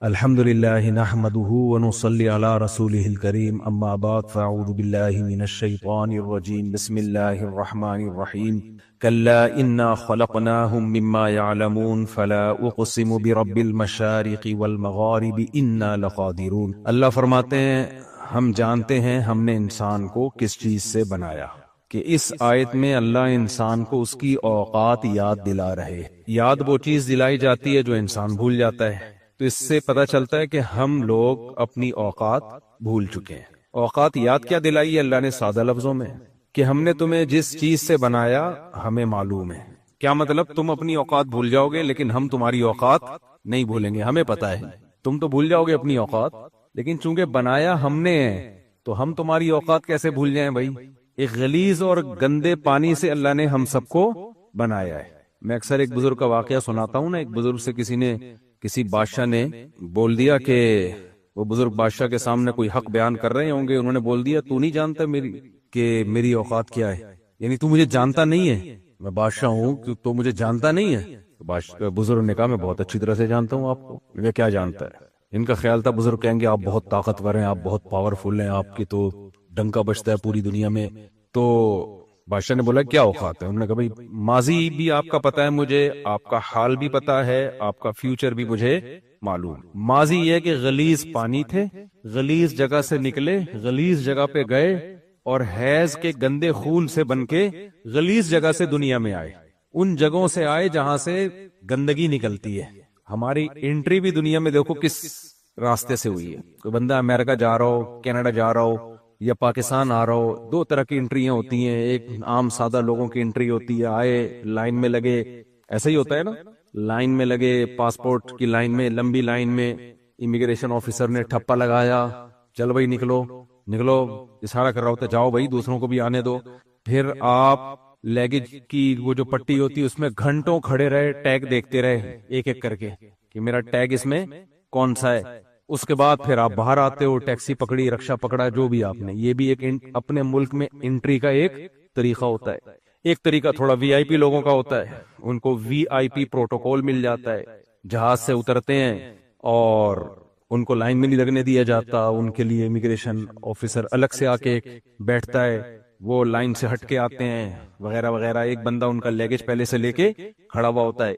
الحمد لله نحمده ونصلي على رسوله الكريم اما بعد فاعوذ بالله من الشيطان الرجيم بسم الله الرحمن الرحيم كلا انا خلقناهم مما يعلمون فلا اقسم برب المشارق والمغارب انا لقادرون۔ اللہ فرماتے ہیں ہم جانتے ہیں ہم نے انسان کو کس چیز سے بنایا، کہ اس آیت میں اللہ انسان کو اس کی اوقات یاد دلا رہے ہیں۔ یاد وہ چیز دلائی جاتی ہے جو انسان بھول جاتا ہے، تو اس سے پتہ چلتا ہے کہ ہم لوگ اپنی اوقات بھول چکے ہیں۔ اوقات یاد کیا دلائی ہے اللہ نے؟ سادہ لفظوں میں کہ ہم نے تمہیں جس چیز سے بنایا ہمیں معلوم ہے۔ کیا مطلب؟ تم اپنی اوقات بھول جاؤ گے لیکن ہم تمہاری اوقات نہیں بھولیں گے، ہمیں پتہ ہے۔ تم تو بھول جاؤ گے اپنی اوقات، لیکن چونکہ بنایا ہم نے ہے تو ہم تمہاری اوقات کیسے بھول جائیں بھائی؟ ایک غلیظ اور گندے پانی سے اللہ نے ہم سب کو بنایا ہے۔ میں اکثر ایک بزرگ کا واقعہ سناتا ہوں نا۔ ایک بزرگ سے کسی بادشاہ نے بول دیا کہ وہ بزرگ بادشاہ کے سامنے کوئی حق بیان کر رہے ہوں گے، انہوں نے بول دیا تو نہیں جانتا میری اوقات کیا ہے، یعنی تو مجھے جانتا نہیں ہے، میں بادشاہ ہوں تو مجھے جانتا نہیں ہے۔ بزرگ نے کہا میں بہت اچھی طرح سے جانتا ہوں آپ کو۔ یہ کیا جانتا ہے؟ ان کا خیال تھا بزرگ کہیں گے آپ بہت طاقتور ہیں، آپ بہت پاورفل ہیں، آپ کی تو ڈنکا بجتا ہے پوری دنیا میں۔ تو بادشاہ نے بولا کیا اوقات ہے؟ انہوں نے کہا بھائی ماضی بھی آپ کا پتا ہے مجھے، آپ کا حال بھی پتا ہے، آپ کا فیوچر بھی مجھے معلوم۔ ماضی یہ کہ غلیظ پانی تھے، غلیظ جگہ سے نکلے، غلیظ جگہ پہ گئے اور حیض کے گندے خون سے بن کے غلیظ جگہ سے دنیا میں آئے۔ ان جگہوں سے آئے جہاں سے گندگی نکلتی ہے۔ ہماری انٹری بھی دنیا میں دیکھو کس راستے سے ہوئی ہے۔ کوئی بندہ امریکہ جا رہا ہو، کینیڈا جا رہا ہو یا پاکستان آ رہا ہو، دو طرح کی انٹریاں ہوتی ہیں۔ ایک عام سادہ لوگوں کی انٹری ہوتی ہے، آئے لائن میں لگے، ایسا ہی ہوتا ہے نا، لائن میں لگے، پاسپورٹ کی لائن میں، لمبی لائن میں، امیگریشن آفیسر نے ٹھپا لگایا، چل بھائی نکلو نکلو، اشارہ کر رہا ہوتا ہے جاؤ بھائی دوسروں کو بھی آنے دو۔ پھر آپ لیگیج کی وہ جو پٹی ہوتی ہے اس میں گھنٹوں کھڑے رہے، ٹیگ دیکھتے رہے ایک ایک کر کے کہ میرا ٹیگ اس میں کون سا ہے۔ اس کے بعد پھر آپ باہر آتے ہو، ٹیکسی پکڑی، رکشہ پکڑا، جو بھی آپ نے، یہ بھی ایک اپنے ملک میں انٹری کا ایک طریقہ ہوتا ہے۔ ایک طریقہ تھوڑا وی آئی پی لوگوں کا ہوتا ہے، ان کو وی آئی پی پروٹوکول مل جاتا ہے، جہاز سے اترتے ہیں اور ان کو لائن میں نہیں لگنے دیا جاتا، ان کے لیے امیگریشن آفیسر الگ سے آ کے بیٹھتا ہے، وہ لائن سے ہٹ کے آتے ہیں وغیرہ وغیرہ۔ ایک بندہ ان کا لیگیج پہلے سے لے کے کھڑا ہوا ہوتا ہے۔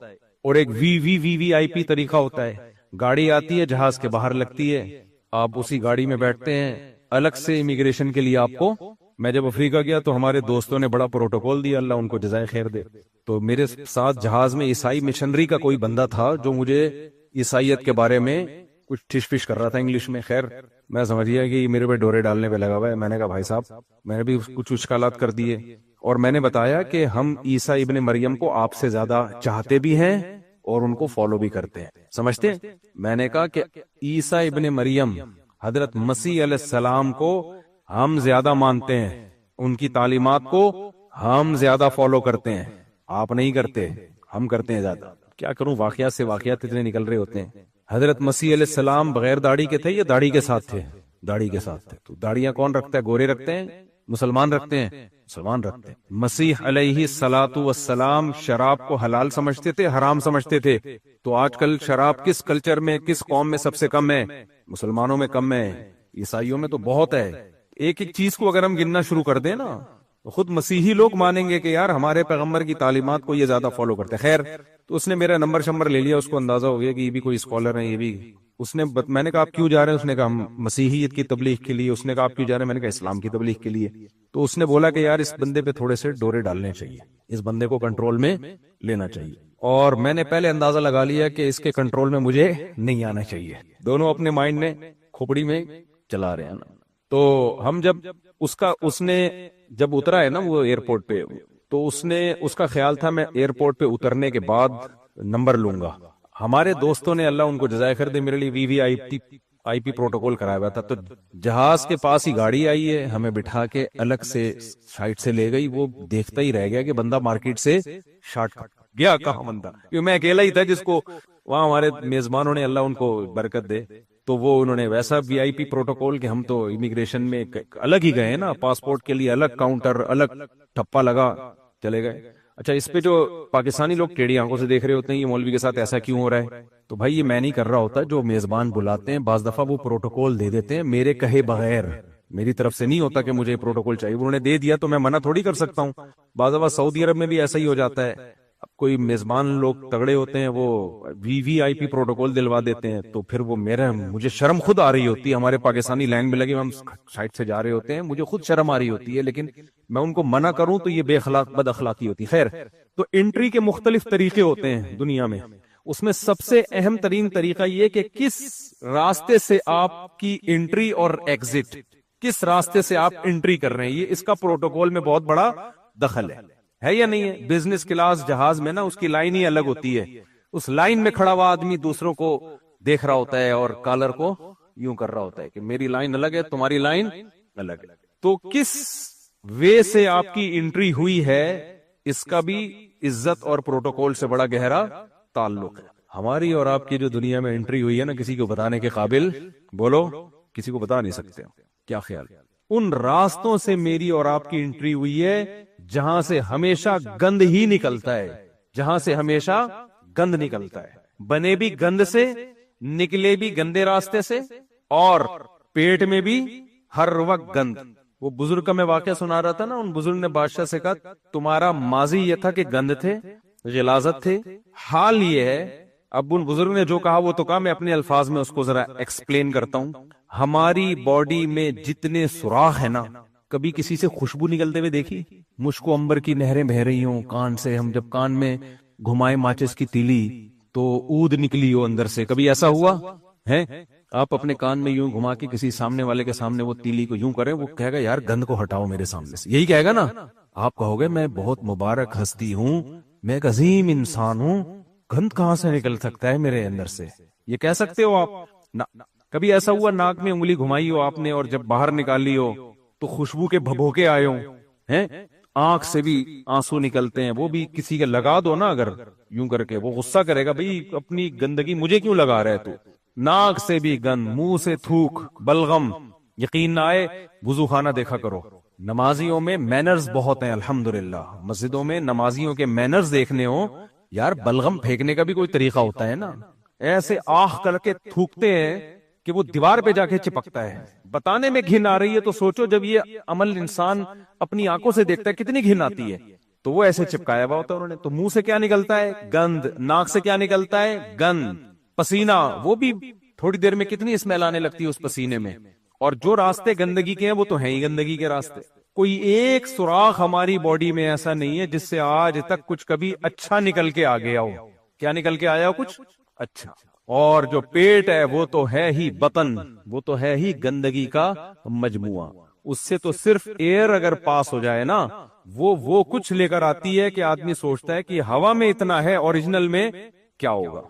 اور ایک وی آئی پی طریقہ ہوتا ہے، گاڑی آتی ہے جہاز کے باہر لگتی ہے، آپ اسی گاڑی میں بیٹھتے ہیں، الگ سے امیگریشن کے لیے آپ کو۔ میں جب افریقہ گیا تو ہمارے دوستوں نے بڑا پروٹوکول دیا، اللہ ان کو جزائے خیر دے۔ تو میرے ساتھ جہاز میں عیسائی مشنری کا کوئی بندہ تھا جو مجھے عیسائیت کے بارے میں کچھ ٹھش پش کر رہا تھا انگلش میں۔ خیر میں سمجھ گیا کہ میرے پہ ڈورے ڈالنے پہ لگا ہوا ہے۔ میں نے کہا بھائی صاحب میں نے بھی کچھ اشکالات کر دیے، اور میں نے بتایا کہ ہم عیسیٰ ابن مریم کو آپ سے زیادہ چاہتے بھی ہیں اور ان کو فالو بھی کرتے ہیں، سمجھتے ہیں؟ میں نے کہا کہ عیسیٰ ابن مریم حضرت مسیح علیہ السلام کو ہم زیادہ مانتے ہیں، ان کی تعلیمات کو ہم زیادہ فالو کرتے ہیں، آپ نہیں کرتے، ہم کرتے ہیں زیادہ۔ کیا کروں، واقعات سے واقعات اتنے نکل رہے ہوتے ہیں۔ حضرت مسیح علیہ السلام بغیر داڑھی کے تھے یا داڑھی کے ساتھ تھے؟ داڑھی کے ساتھ تھے۔ تو داڑیاں کون رکھتا ہے؟ گورے رکھتے ہیں، مسلمان رکھتے ہیں، مسلمان رکھتے ہیں۔ مسیح علیہ الصلوۃ والسلام شراب کو حلال سمجھتے تھے، حرام سمجھتے تھے؟ تو آج کل شراب کس کلچر میں، کس قوم میں سب سے کم ہے؟ مسلمانوں میں کم ہے، عیسائیوں میں تو بہت ہے۔ ایک ایک چیز کو اگر ہم گننا شروع کر دیں نا تو خود مسیحی لوگ مانیں گے کہ یار ہمارے پیغمبر کی تعلیمات کو یہ زیادہ فالو کرتے ہیں۔ خیر تو اس نے میرا نمبر شمبر لے لیا، اس کو اندازہ ہو گیا کہ یہ بھی کوئی اسکالر ہیں، یہ بھی۔ میں نے کہا آپ کیوں جا رہے ہیں؟ اس نے کہا ہم مسیحیت کی تبلیغ کے لیے۔ اس نے کہا آپ کیوں جا رہے ہیں؟ میں نے کہا اسلام کی تبلیغ کے لیے۔ تو اس نے بولا کہ یار اس بندے پہ تھوڑے سے ڈورے ڈالنے چاہیے، اس بندے کو کنٹرول میں لینا چاہیے۔ اور میں نے پہلے اندازہ لگا لیا کہ اس کے کنٹرول میں مجھے نہیں آنا چاہیے۔ دونوں اپنے مائنڈ نے کھوپڑی میں چلا رہے ہیں نا۔ تو ہم جب اس نے جب اترا ہے نا وہ ایئرپورٹ پہ، تو اس کا خیال تھا میں ایئرپورٹ پہ اترنے کے بعد نمبر لوں گا۔ ہمارے دوستوں نے اللہ ان کو جزائے خیر دے میرے لیے وی آئی پی پروٹوکول کرایا ہوا تھا۔ تو جہاز کے پاس ہی گاڑی آئی ہے، ہمیں بٹھا کے الگ سے سائٹ سے لے گئی۔ وہ دیکھتا ہی رہ گیا کہ بندہ مارکیٹ سے شارٹ گیا کہاں بندہ، کیوں میں اکیلا ہی تھا جس کو وہاں ہمارے میزبانوں نے اللہ ان کو برکت دے، تو وہ انہوں نے ویسا وی آئی پی پروٹوکول کہ ہم تو امیگریشن میں الگ ہی گئے نا، پاسپورٹ کے لیے الگ کاؤنٹر، الگ ٹھپا لگا، چلے گئے۔ اچھا اس پہ جو پاکستانی لوگ ٹیڑھی آنکھوں سے دیکھ رہے ہوتے ہیں یہ مولوی کے ساتھ ایسا کیوں ہو رہا ہے، تو بھائی یہ میں نہیں کر رہا ہوتا، جو میزبان بلاتے ہیں بعض دفعہ وہ پروٹوکول دے دیتے ہیں میرے کہے بغیر، میری طرف سے نہیں ہوتا کہ مجھے پروٹوکول چاہیے، انہوں نے دے دیا تو میں منع تھوڑی کر سکتا ہوں۔ بعض دفعہ سعودی عرب میں بھی ایسا ہی ہو جاتا ہے، اب کوئی میزبان لوگ تگڑے ہوتے ہیں وہ وی آئی پی پروٹوکول دلوا دیتے ہیں، تو پھر وہ مجھے شرم خود آ رہی ہوتی ہے، ہمارے پاکستانی لائن میں لگے ہم سائڈ سے جا رہے ہوتے ہیں، مجھے خود شرم آ رہی ہوتی ہے، لیکن میں ان کو منع کروں تو یہ بد اخلاقی ہوتی ہے۔ خیر، تو انٹری کے مختلف طریقے ہوتے ہیں دنیا میں، اس میں سب سے اہم ترین طریقہ یہ کہ کس راستے سے آپ کی انٹری اور ایگزٹ، کس راستے سے آپ انٹری کر رہے ہیں، یہ اس کا پروٹوکول میں بہت بڑا دخل ہے یا نہیں ہے؟ بزنس کلاس جہاز میں نا اس کی لائن ہی الگ ہوتی ہے، اس لائن میں کھڑا ہوا آدمی دوسروں کو دیکھ رہا ہوتا ہے اور کالر کو یوں کر رہا ہوتا ہے کہ میری لائن الگ ہے تمہاری لائن الگ ہے۔ تو کس وے سے آپ کی انٹری ہوئی ہے اس کا بھی عزت اور پروٹوکول سے بڑا گہرا تعلق ہے۔ ہماری اور آپ کی جو دنیا میں انٹری ہوئی ہے نا، کسی کو بتانے کے قابل، بولو کسی کو بتا نہیں سکتے، کیا خیال؟ ان راستوں سے میری اور آپ کی انٹری ہوئی ہے جہاں سے ہمیشہ گند ہی نکلتا ہے، جہاں سے ہمیشہ گند نکلتا ہے، بنے بھی گند سے، نکلے بھی گندے راستے سے، اور پیٹ میں بھی ہر وقت گند۔ وہ بزرگ کا میں واقعہ سنا رہا تھا نا، ان بزرگ نے بادشاہ سے کہا تمہارا ماضی یہ تھا کہ گند تھے، غلاظت تھے، حال یہ ہے۔ اب ان بزرگ نے جو کہا وہ تو کہا، میں اپنے الفاظ میں اس کو ذرا ایکسپلین کرتا ہوں۔ ہماری باڈی میں جتنے سوراخ ہے نا، کبھی کسی سے خوشبو نکلتے ہوئے دیکھی؟ مشک و عنبر کی نہریں بہ رہی ہوں کان سے، ہم جب کان میں گھمائے ماچس کی تیلی تو اود نکلی ہو اندر سے، کبھی ایسا ہوا ہے؟ آپ اپنے کان میں یوں گھما کے کسی سامنے والے کے سامنے وہ تیلی کو یوں کریں، وہ کہے گا یار گند کو ہٹاؤ میرے سامنے سے، یہی کہے گا نا؟ آپ کہو گے میں بہت مبارک ہستی ہوں، میں ایک عظیم انسان ہوں، گند کہاں سے نکل سکتا ہے میرے اندر سے؟ یہ کہہ سکتے ہو آپ؟ کبھی ایسا ہوا ناک میں انگلی گھمائی ہو آپ نے اور جب باہر نکالی ہو تو خوشبو کے بھبوکے آئے ہوں ہیں؟ آنکھ سے بھی آنسو نکلتے ہیں، وہ بھی کسی کے لگا دو نا اگر یوں کر کے، وہ غصہ کرے گا بھئی اپنی گندگی مجھے کیوں لگا رہے تو؟ ناک سے بھی گند، منہ سے تھوک، بلغم، یقین نہ آئے وضو خانہ دیکھا کرو۔ نمازیوں میں مینرز بہت ہیں الحمدللہ، مسجدوں میں نمازیوں کے مینرز دیکھنے ہو یار، بلغم پھینکنے کا بھی کوئی طریقہ ہوتا ہے نا، ایسے آہ کر کے تھوکتے ہیں کہ وہ دیوار پہ جا کے چپکتا ہے۔ بتانے میں گھن آ رہی ہے تو سوچو جب یہ عمل انسان اپنی آنکھوں سے دیکھتا ہے کتنی گھن آتی ہے۔ تو وہ ایسے چپکایا ہوا ہوتا ہے انہوں نے۔ تو منہ سے کیا نکلتا ہے؟ گند۔ ناک سے کیا نکلتا ہے؟ گند۔ پسینہ، وہ بھی تھوڑی دیر میں کتنی اسمیل آنے لگتی ہے اس پسینے میں۔ اور جو راستے گندگی کے ہیں وہ تو ہیں ہی گندگی کے راستے۔ کوئی ایک سوراخ ہماری باڈی میں ایسا نہیں ہے جس سے آج تک کچھ کبھی اچھا نکل کے آ گیا ہو۔ کیا نکل کے آیا ہو؟ کچھ اچھا۔ اور جو پیٹ ہے وہ تو ہے ہی بطن، وہ تو ہے ہی گندگی کا مجموعہ۔ اس سے تو صرف ایئر اگر پاس ہو جائے نا، وہ کچھ لے کر آتی ہے کہ آدمی سوچتا ہے کہ ہوا میں اتنا ہے، اوریجنل میں کیا ہوگا؟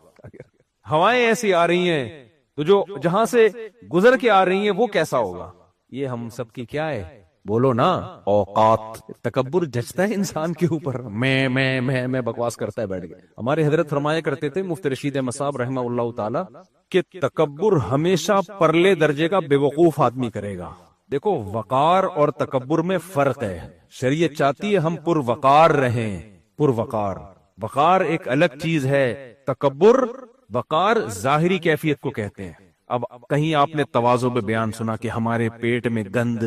ہوائیں ایسی آ رہی ہیں تو جو جہاں سے گزر کے آ رہی ہیں وہ کیسا ہوگا؟ یہ ہم سب کی کیا ہے؟ بولو نا، اوقات۔ تکبر جچتا ہے انسان کے اوپر، میں بکواس کرتا ہے بیٹھ کے۔ ہمارے حضرت فرمایا کرتے تھے مفتی رشید احمد صاحب رحمہ اللہ تعالی کہ تکبر ہمیشہ پرلے درجے کا بے وقوف آدمی کرے گا۔ دیکھو وقار اور تکبر میں فرق ہے۔ شریعت چاہتی ہے ہم پر وقار رہیں، پر وقار۔ وقار ایک الگ چیز ہے، تکبر، وقار ظاہری کیفیت کو کہتے ہیں۔ اب کہیں آپ نے تواضع میں بیان سنا کہ ہمارے پیٹ میں گند،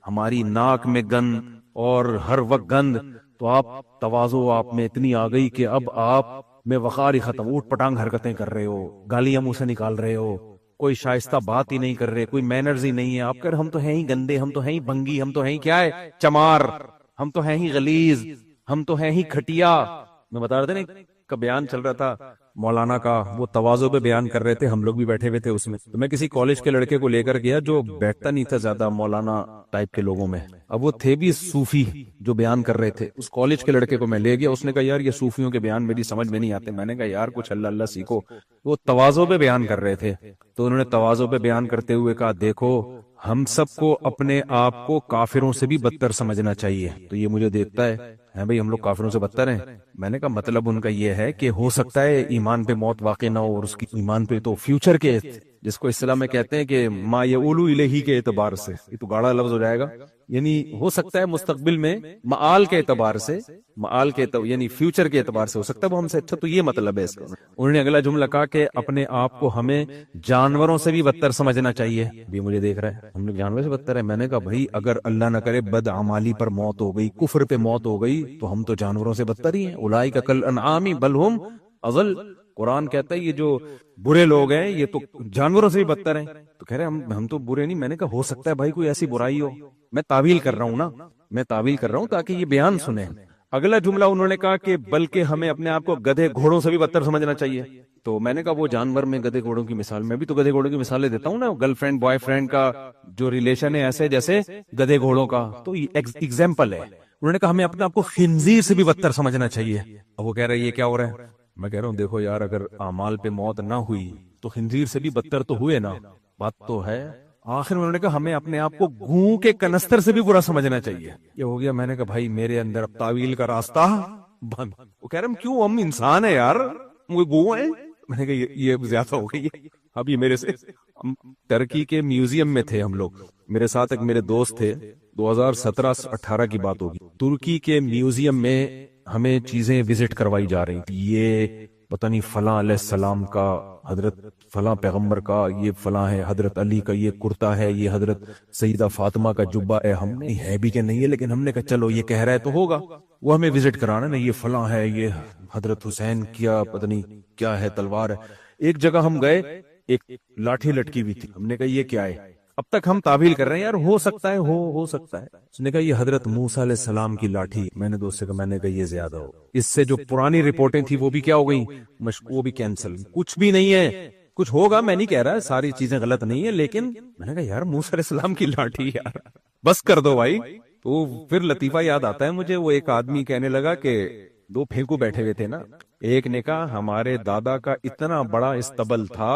ہماری ناک میں گند اور ہر وقت گند، تو آپ تواضع آپ میں اتنی آ گئی کہ اب آپ میں وقار ہی ختم، اوٹ پٹانگ حرکتیں کر رہے ہو، گالیاں منہ سے نکال رہے ہو، کوئی شائستہ بات ہی نہیں کر رہے، کوئی مینرز ہی نہیں ہے۔ آپ کہہ رہے ہم تو ہیں ہی گندے، ہم تو ہیں ہی بھنگی، ہم تو ہیں ہی کیا ہے، چمار، ہم تو ہیں ہی غلیظ، ہم تو ہیں ہی کھٹیا۔ میں بتا رہا تھا نا کا بیان چل رہا تھا مولانا کا، وہ تواضع پہ بیان کر رہے تھے، ہم لوگ بھی بیٹھے ہوئے تھے اس میں۔ تو میں کسی کالج کے لڑکے کو لے کر گیا جو بیٹھتا نہیں تھا زیادہ مولانا ٹائپ کے لوگوں میں، اب وہ تھے بھی صوفی جو بیان کر رہے تھے۔ اس کالج کے لڑکے کو میں لے گیا، اس نے کہا یار یہ صوفیوں کے بیان میری سمجھ میں نہیں آتے۔ میں نے کہا یار کچھ اللہ اللہ سیکھو۔ وہ تواضع پہ بیان کر رہے تھے، تو انہوں نے تواضع پہ بیان کرتے ہوئے کہا دیکھو ہم سب کو اپنے آپ کو کافروں سے بھی بدتر سمجھنا چاہیے۔ تو یہ مجھے دیکھتا ہے بھئی ہم لوگ کافروں سے بدتر ہیں؟ میں نے کہا مطلب ان کا یہ ہے کہ ہو سکتا ہے ایمان پہ موت واقع نہ ہو، اور اس کی ایمان پہ تو فیوچر کے جس کو اصطلاح میں کہتے ہیں کہ ما یعولو الیہ کے اعتبار سے، یہ تو گاڑا لفظ ہو جائے گا، یعنی ہو سکتا ہے مستقبل میں معال کے اعتبار سے، یعنی فیوچر کے اعتبار سے ہو سکتا ہے وہ ہم سے اچھا، تو یہ مطلب ہے اس کا۔ انہوں نے اگلا جملہ کہا کہ اپنے آپ کو ہمیں جانوروں سے بھی بدتر سمجھنا چاہیے۔ بھی مجھے دیکھ رہا ہے، ہم لوگ جانوروں سے بدتر ہے۔ میں نے کہا بھائی اگر اللہ نہ کرے بدعمالی پر موت ہو گئی، کفر پہ موت ہو گئی، تو ہم تو جانوروں سے بدتر ہی ہیں۔ اولئک کالانعام بل ہم اضل، قرآن کہتا ہے یہ جو برے لوگ ہیں یہ تو جانوروں سے بھی بدتر ہیں۔ تو کہہ رہے ہم تو برے نہیں۔ میں نے کہا ہو سکتا ہے بھائی کوئی ایسی برائی ہو، میں تعویل کر رہا ہوں نا، میں تعویل کر رہا ہوں تاکہ یہ بیان سنیں۔ اگلا جملہ انہوں نے کہا کہ بلکہ ہمیں اپنے آپ کو گدھے گھوڑوں سے بھی بدتر سمجھنا چاہیے۔ تو میں نے کہا وہ جانور میں گدھے گھوڑوں کی مثال، میں بھی تو گدھے گھوڑوں کی مثالیں دیتا ہوں نا، گرل فرینڈ بوائے فرینڈ کا جو ریلیشن ہے ایسے جیسے گدھے گھوڑوں کا، تو یہ ایگزامپل ہے۔ انہوں نے کہا ہمیں اپنے آپ کو خنزیر سے بھی بدتر سمجھنا چاہیے۔ اب وہ کہہ رہے یہ کیا ہو رہا ہے؟ میں کہہ رہا ہوں دیکھو یار، اگر اعمال پہ موت نہ ہوئی تو خنزیر سے بھی بدتر تو ہوئے نا، بات تو ہے۔ آخر میں انہوں نے کہا ہمیں اپنے آپ کو گوں کے کنستر سے بھی برا سمجھنا چاہیے۔ یہ ہو گیا۔ میں نے کہا بھائی میرے اندر اب تعویل کا راستہ بند۔ وہ کہہ رہے ہم کیوں، ہم انسان ہیں یار، وہ گوں ہیں۔ میں نے کہا یہ زیادہ ہو گئی ہے۔ اب یہ میرے سے، ہم ترکی کے میوزیم میں تھے ہم لوگ، میرے ساتھ ایک میرے دوست تھے، 2017-18 کی بات ہوگی۔ ترکی کے میوزیم میں ہمیں چیزیں وزٹ کروائی جا رہی تھی، یہ پتہ نہیں فلاں علیہ السلام کا، حضرت فلاں پیغمبر کا یہ فلاں ہے، حضرت علی کا یہ کرتا ہے، یہ حضرت سیدہ فاطمہ کا جبہ ہے۔ ہم نے ہے بھی کہ نہیں ہے، لیکن ہم نے کہا چلو یہ کہہ رہا ہے تو ہوگا، وہ ہمیں وزٹ کرانا نا، یہ فلاں ہے، یہ حضرت حسین کیا پتہ نہیں کیا ہے، تلوار ہے۔ ایک جگہ ہم گئے، ایک لاٹھی لٹکی ہوئی تھی، ہم نے کہا یہ کیا ہے؟ اب تک ہم تعویل کر رہے ہیں یار ہو سکتا ہے، ہو سکتا ہے۔ اس نے کہا یہ حضرت موسیٰ علیہ السلام کی لاٹھی۔ میں نے دوست سے کہا، میں نے کہا یہ زیادہ ہو، اس سے جو پرانی رپورٹیں تھی وہ بھی کیا ہو گئی، وہ بھی کینسل، کچھ بھی نہیں ہے، کچھ ہوگا، میں نہیں کہہ رہا ساری چیزیں غلط نہیں ہے، لیکن میں نے کہا یار موسیٰ علیہ السلام کی لاٹھی یار بس کر دو بھائی۔ تو پھر لطیفہ یاد آتا ہے مجھے، وہ ایک آدمی کہنے لگا کہ دو پھینکو بیٹھے ہوئے تھے نا، ایک نے کہا ہمارے دادا کا اتنا بڑا استبل تھا،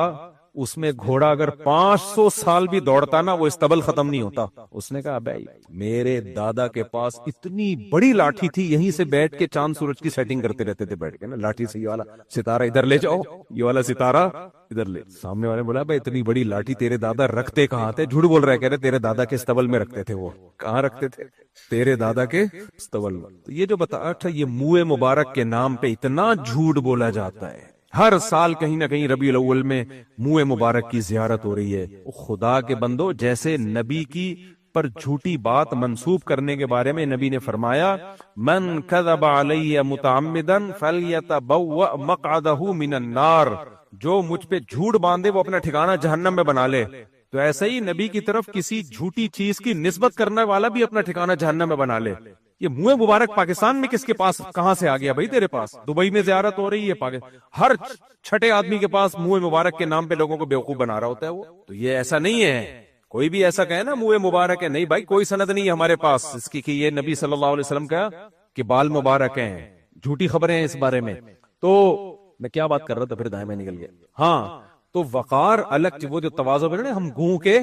اس میں گھوڑا اگر 500 سال بھی دوڑتا نا وہ استبل ختم نہیں ہوتا۔ اس نے کہا بھائی میرے دادا کے پاس اتنی بڑی لاٹھی تھی، یہیں سے بیٹھ کے چاند سورج کی سیٹنگ کرتے رہتے تھے بیٹھ کے نا، لاٹھی سے یہ والا ستارہ ادھر لے جاؤ، یہ والا ستارہ ادھر لے۔ سامنے والے بولا بھائی اتنی بڑی لاٹھی تیرے دادا رکھتے کہاں تھے؟ جھوٹ بول رہے، کہہ رہے تیرے دادا کے استبل میں رکھتے تھے۔ وہ کہاں رکھتے تھے؟ تیرے دادا کے استبل میں۔ تو یہ جو بتا تھا، یہ منہ مبارک کے نام پہ اتنا جھوٹ بولا جاتا ہے۔ ہر سال کہیں نہ کہیں ربیع الاول میں منہ مبارک کی زیارت ہو رہی ہے۔ خدا کے بندو، جیسے نبی کی پر جھوٹی بات منسوب کرنے کے بارے میں نبی نے فرمایا من کذب علی متعمدا فلیتبوأ مقعدہ من النار، جو مجھ پہ جھوٹ باندھے وہ اپنا ٹھکانہ جہنم میں بنا لے۔ تو ایسے ہی نبی کی طرف کسی جھوٹی چیز کی نسبت کرنے والا بھی اپنا ٹھکانہ جہنم میں بنا لے۔ یہ منہ مبارک پاکستان میں کس کے پاس کہاں سے آ گیا بھائی؟ تیرے پاس دبئی میں زیارت ہو رہی ہے، ہر چھٹے آدمی کے پاس منہ مبارک کے نام پہ لوگوں کو بیوقوف بنا رہا ہوتا ہے وہ۔ تو یہ ایسا نہیں ہے، کوئی بھی ایسا کہے نا منہ مبارک ہے، نہیں بھائی کوئی سند نہیں ہے ہمارے پاس اس کی کہ یہ نبی صلی اللہ علیہ وسلم کا کہ بال مبارک ہیں، جھوٹی خبریں ہیں اس بارے میں۔ تو میں کیا بات کر رہا تھا، پھر دائیں میں نکل گیا۔ ہاں، تو وقار الگ، وہ جو تواضع بنے نا، ہم گوں کے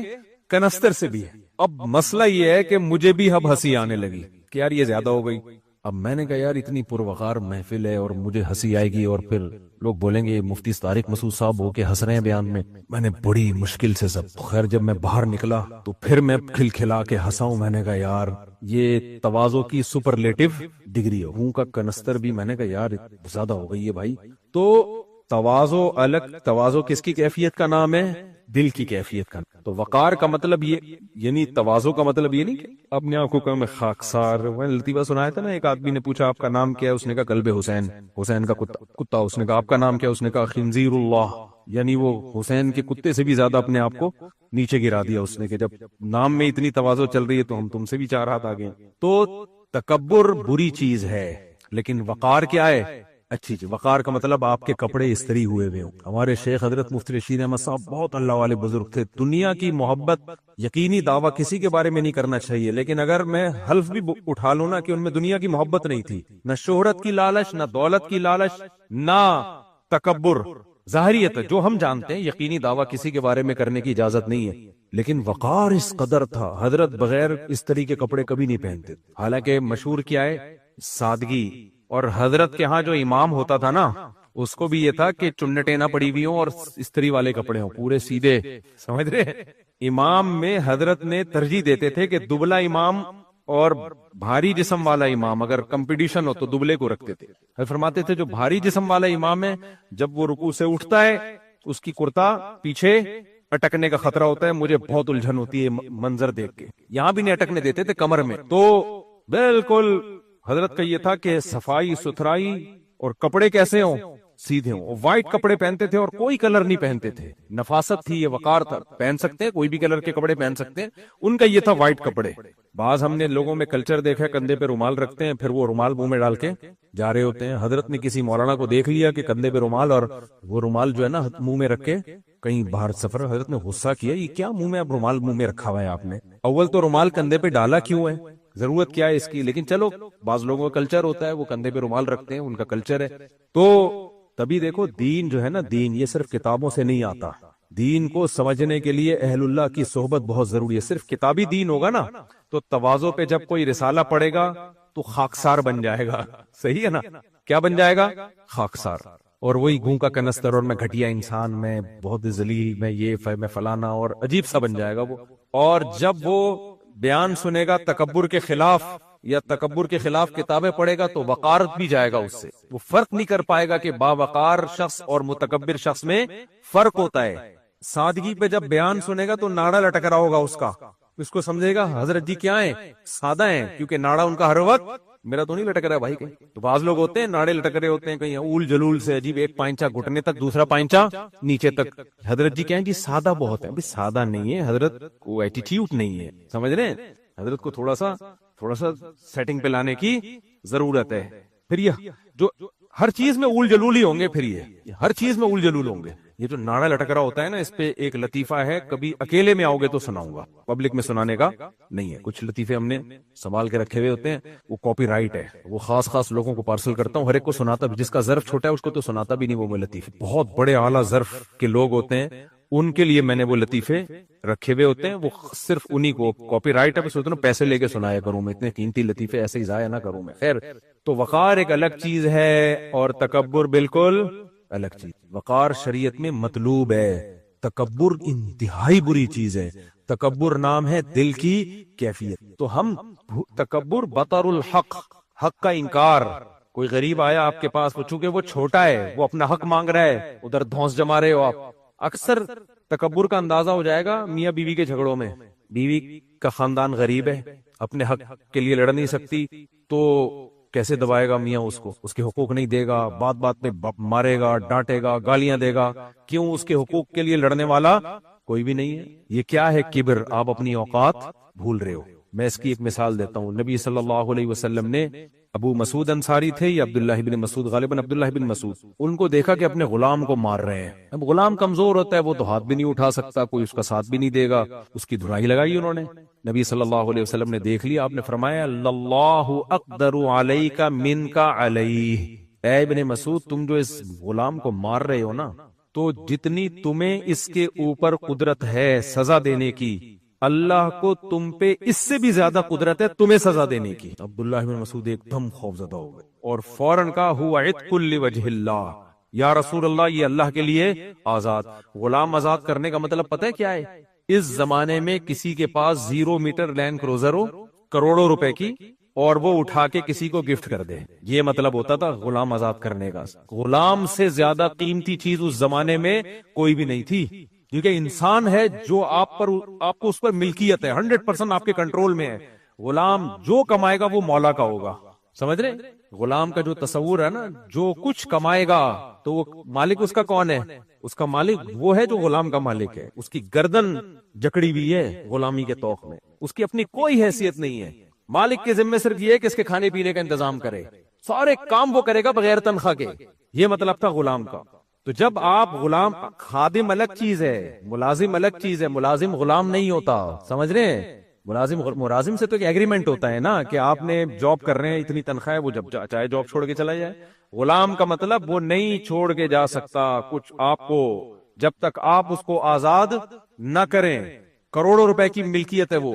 کنستر سے بھی ہے۔ اب مسئلہ یہ ہے کہ مجھے بھی اب ہنسی آنے لگی کہ یار یہ زیادہ ہو گئی۔ اب میں نے کہا یار اتنی پروقار محفل ہے اور مجھے ہنسی آئے گی اور پھر لوگ بولیں گے مفتی طارق مسعود صاحب ہو کے ہنس رہے ہیں بیان میں۔ میں نے بڑی مشکل سے سب، خیر جب میں باہر نکلا تو پھر میں کھلکھلا کے ہنسا ہوں۔ میں نے کہا یار یہ تواضع کی سپرلیٹو ڈگری ہے، ہوں کا کنستر بھی۔ میں نے کہا یار زیادہ ہو گئی ہے بھائی۔ تو تواضع الگ، تواضع کس کی کیفیت کا نام ہے؟ دل کی کیفیت کا۔ تو وقار کا مطلب یہ، یعنی تواضع کا مطلب یہ نہیں کہ اپنے آپ کو کہوں میں خاکسار۔ میں لطیفہ سنایا تھا نا، ایک آدمی نے پوچھا آپ کا نام کیا ہے؟ اس نے کہا کلب حسین، حسین کا کتا۔ اس نے کہا آپ کا نام کیا ہے؟ اس نے کہا خنزیر اللہ، یعنی وہ حسین کے کتے سے بھی زیادہ اپنے آپ کو نیچے گرا دیا اس نے، کہ جب نام میں اتنی تواضع چل رہی ہے تو ہم تم سے بھی 4 ہاتھ آگے۔ تو تکبر بری چیز ہے، لیکن وقار کیا ہے؟ اچھی چیز۔ وقار کا مطلب آپ کے کپڑے استری ہوئے ہوئے ہوں۔ ہمارے شیخ حضرت مفتی رشید احمد صاحب بہت اللہ والے بزرگ تھے۔ دنیا کی محبت، یقینی دعویٰ کسی کے بارے میں نہیں کرنا چاہیے، لیکن اگر میں حلف بھی اٹھا لوں نا کہ ان میں دنیا کی محبت نہیں تھی، نہ شہرت کی لالچ، نہ دولت کی لالچ، نہ تکبر، ظاہریت جو ہم جانتے ہیں، یقینی دعویٰ کسی کے بارے میں کرنے کی اجازت نہیں ہے، لیکن وقار اس قدر تھا۔ حضرت بغیر استری کے کپڑے کبھی نہیں پہنتے، حالانکہ مشہور کیا ہے؟ سادگی۔ اور حضرت کے ہاں جو امام ہوتا تھا نا، اس کو بھی یہ تھا کہ چنٹیں نہ پڑی ہوئی ہوں اور استری والے کپڑے ہوں پورے سیدھے، سمجھ رہے ہیں؟ امام میں حضرت نے ترجیح دیتے تھے کہ دبلا امام اور بھاری جسم والا امام اگر کمپٹیشن ہو تو دبلے کو رکھتے تھے۔ حضرت فرماتے تھے جو بھاری جسم والا امام ہے جب وہ رکوع سے اٹھتا ہے اس کی کرتا پیچھے اٹکنے کا خطرہ ہوتا ہے، مجھے بہت الجھن ہوتی ہے منظر دیکھ کے، یہاں بھی نہیں اٹکنے دیتے تھے کمر میں۔ تو بالکل حضرت کا یہ تھا کہ صفائی ستھرائی اور کپڑے کیسے ہوں، سیدھے ہوں، وائٹ کپڑے پہنتے تھے اور کوئی کلر نہیں پہنتے تھے، نفاست تھی، یہ وقار تھا، پہن سکتے ہیں کوئی بھی کلر کے کپڑے پہن سکتے ہیں، ان کا یہ تھا وائٹ کپڑے۔ بعض ہم نے لوگوں میں کلچر دیکھا کندھے پہ رومال رکھتے ہیں پھر وہ رومال منہ میں ڈال کے جا رہے ہوتے ہیں۔ حضرت نے کسی مولانا کو دیکھ لیا کہ کندھے پہ رومال اور وہ رومال جو ہے نا منہ میں رکھ کے کہیں باہر سفر، حضرت نے غصہ کیا یہ کیا منہ میں اب رومال منہ میں رکھا ہوا ہے آپ نے، اول تو رومال کندھے پہ ڈالا کیوں ہے، ضرورت کیا ہے اس کی؟ لیکن چلو بعض لوگوں کا کلچر ہوتا ہے وہ کندھے پہ رومال رکھتے ہیں، ان کا کلچر ہے۔ تو تبھی دیکھو دین جو ہے نا، دین یہ صرف کتابوں سے نہیں آتا، دین کو سمجھنے کے لیے اہل اللہ کی صحبت بہت ضروری ہے۔ صرف کتابی دین ہوگا نا تو تواضع پہ جب کوئی رسالہ پڑھے گا تو خاکسار بن جائے گا، صحیح ہے نا؟ کیا بن جائے گا؟ خاکسار، اور وہی گوں کا کنستر اور میں گھٹیا انسان، میں بہت ذلیل، میں یہ میں فلانا، اور عجیب سا بن جائے گا وہ۔ اور جب وہ بیان سنے گا تکبر کے خلاف یا تکبر کے خلاف کتابیں پڑھے گا تو وقارت بھی جائے گا اس سے، وہ فرق نہیں کر پائے گا کہ باوقار شخص اور متکبر شخص میں فرق ہوتا ہے۔ سادگی پہ جب بیان سنے گا تو ناڑا لٹک رہا ہوگا اس کو سمجھے گا حضرت جی کیا ہیں، سادہ ہیں، کیونکہ ناڑا ان کا ہر وقت میرا تو نہیں لٹک رہا ہے بھائی کہیں۔ تو بعض لوگ ہوتے ہیں ناڑے لٹک رہے ہوتے ہیں کہیں اول جلول سے، عجیب، ایک پائنچا گھٹنے تک دوسرا پائنچا نیچے تک۔ حضرت جی کہیں جی سادہ بہت ہے، سادہ نہیں ہے حضرت کو، ایٹیٹیوڈ نہیں ہے، سمجھ رہے ہیں؟ حضرت کو تھوڑا سا سیٹنگ پہ لانے کی ضرورت ہے۔ پھر یہ جو ہر چیز میں اول جلول ہی ہوں گے، پھر یہ ہر چیز میں اول جلول ہوں گے۔ یہ جو ناڑا لٹک رہا ہوتا ہے نا، اس پہ ایک لطیفہ ہے، کبھی اکیلے میں آؤ گے تو سناؤں گا، پبلک میں سنانے کا نہیں ہے۔ کچھ لطیفے ہم نے سنبھال کے رکھے ہوئے ہوتے ہیں، وہ کاپی رائٹ ہے، وہ خاص لوگوں کو پارسل کرتا ہوں، ہر ایک کو سناتا بھی، جس کا ظرف چھوٹا ہے اس کو تو سناتا بھی نہیں وہ لطیفے۔ بہت بڑے اعلیٰ ظرف کے لوگ ہوتے ہیں ان کے لیے میں نے وہ لطیفے رکھے ہوئے ہوتے ہیں، وہ صرف انہی کو کاپی رائٹ ہے، سوچتا ہوں پیسے لے کے سنایا کروں میں، اتنے قیمتی لطیفے ایسے ہی ضائع نہ کروں میں۔ خیر، تو وقار ایک الگ چیز ہے اور تکبر بالکل الگ چیز۔ وقار شریعت میں مطلوب ہے، تکبر انتہائی بری چیز ہے۔ تکبر نام ہے دل کی کیفیت۔ تو ہم تکبر بطر الحق، حق کا انکار۔ کوئی غریب آیا آپ کے پاس، چونکہ وہ چھوٹا ہے، وہ اپنا حق مانگ رہا ہے، ادھر دھونس جما رہے ہو آپ، اکثر تکبر کا اندازہ ہو جائے گا میاں بیوی کے جھگڑوں میں۔ بیوی کا خاندان غریب ہے، اپنے حق کے لیے لڑ نہیں سکتی، تو کیسے دبائے گا میاں اس کو، اس کے حقوق نہیں دے گا، بات بات میں مارے گا، ڈانٹے گا، گالیاں دے گا، کیوں؟ اس کے حقوق کے لیے لڑنے والا کوئی بھی نہیں ہے۔ یہ کیا ہے؟ کبر، آپ اپنی اوقات بھول رہے ہو۔ میں اس کی ایک مثال دیتا ہوں، نبی صلی اللہ علیہ وسلم نے، ابو مسعود انصاری تھے یا عبداللہ بن مسعود، غالباً عبداللہ بن مسعود، ان کو دیکھا کہ اپنے غلام کو مار رہے ہیں۔ اب غلام کمزور ہوتا ہے، وہ تو ہاتھ بھی نہیں اٹھا سکتا، کوئی اس کا ساتھ بھی نہیں دے گا، اس کی دھرائی لگائی انہوں نے۔ نبی صلی اللہ علیہ وسلم نے دیکھ لیا، آپ نے فرمایا اللہ اقدر علیک منک علیہ، اے ابن مسعود تم جو اس غلام کو مار رہے ہو نا، تو جتنی تمہیں اس کے اوپر قدرت ہے سزا دینے کی، اللہ کو تم پہ اس سے بھی زیادہ قدرت ہے تمہیں سزا دینے کی۔ عبداللہ بن مسعود ایک دم خوفزدہ ہو گئے اور فوراً کہا ہوا عتق لوجہ اللہ، یا رسول اللہ یہ اللہ کے لیے آزاد۔ غلام آزاد کرنے کا مطلب پتہ ہے کیا ہے؟ اس زمانے میں کسی کے پاس 0 میٹر لینڈ کروزر ہو کروڑوں روپے کی اور وہ اٹھا کے کسی کو گفٹ کر دے، یہ مطلب ہوتا تھا غلام آزاد کرنے کا۔ غلام سے زیادہ قیمتی چیز اس زمانے میں کوئی بھی نہیں تھی، کیونکہ انسان ہے جو آپ کو اس پر ملکیت ہے، 100% آپ کے کنٹرول میں ہے۔ غلام جو کمائے گا وہ مولا کا ہوگا، سمجھ رہے؟ غلام کا جو تصور ہے نا، جو کچھ کمائے گا تو وہ مالک اس کا کون ہے؟ اس کا مالک وہ ہے جو غلام کا مالک ہے، اس کی گردن جکڑی ہوئی ہے غلامی کے توق میں، اس کی اپنی کوئی حیثیت نہیں ہے۔ مالک کے ذمہ صرف یہ ہے کہ اس کے کھانے پینے کا انتظام کرے، سارے کام وہ کرے گا بغیر تنخواہ کے، یہ مطلب تھا غلام کا۔ تو جب آپ غلام، خادم الگ چیز ہے، ملازم الگ چیز ہے، ملازم غلام نہیں ہوتا، سمجھ رہے ہیں؟ ملازم سے تو ایک ایگریمنٹ ہوتا ہے نا کہ آپ نے جاب کر رہے ہیں، اتنی تنخواہ ہے، وہ جب چاہے جاب چھوڑ کے چلا جائے۔ غلام کا مطلب وہ نہیں چھوڑ کے جا سکتا کچھ آپ کو، جب تک آپ اس کو آزاد نہ کریں۔ کروڑوں روپے کی ملکیت ہے وہ،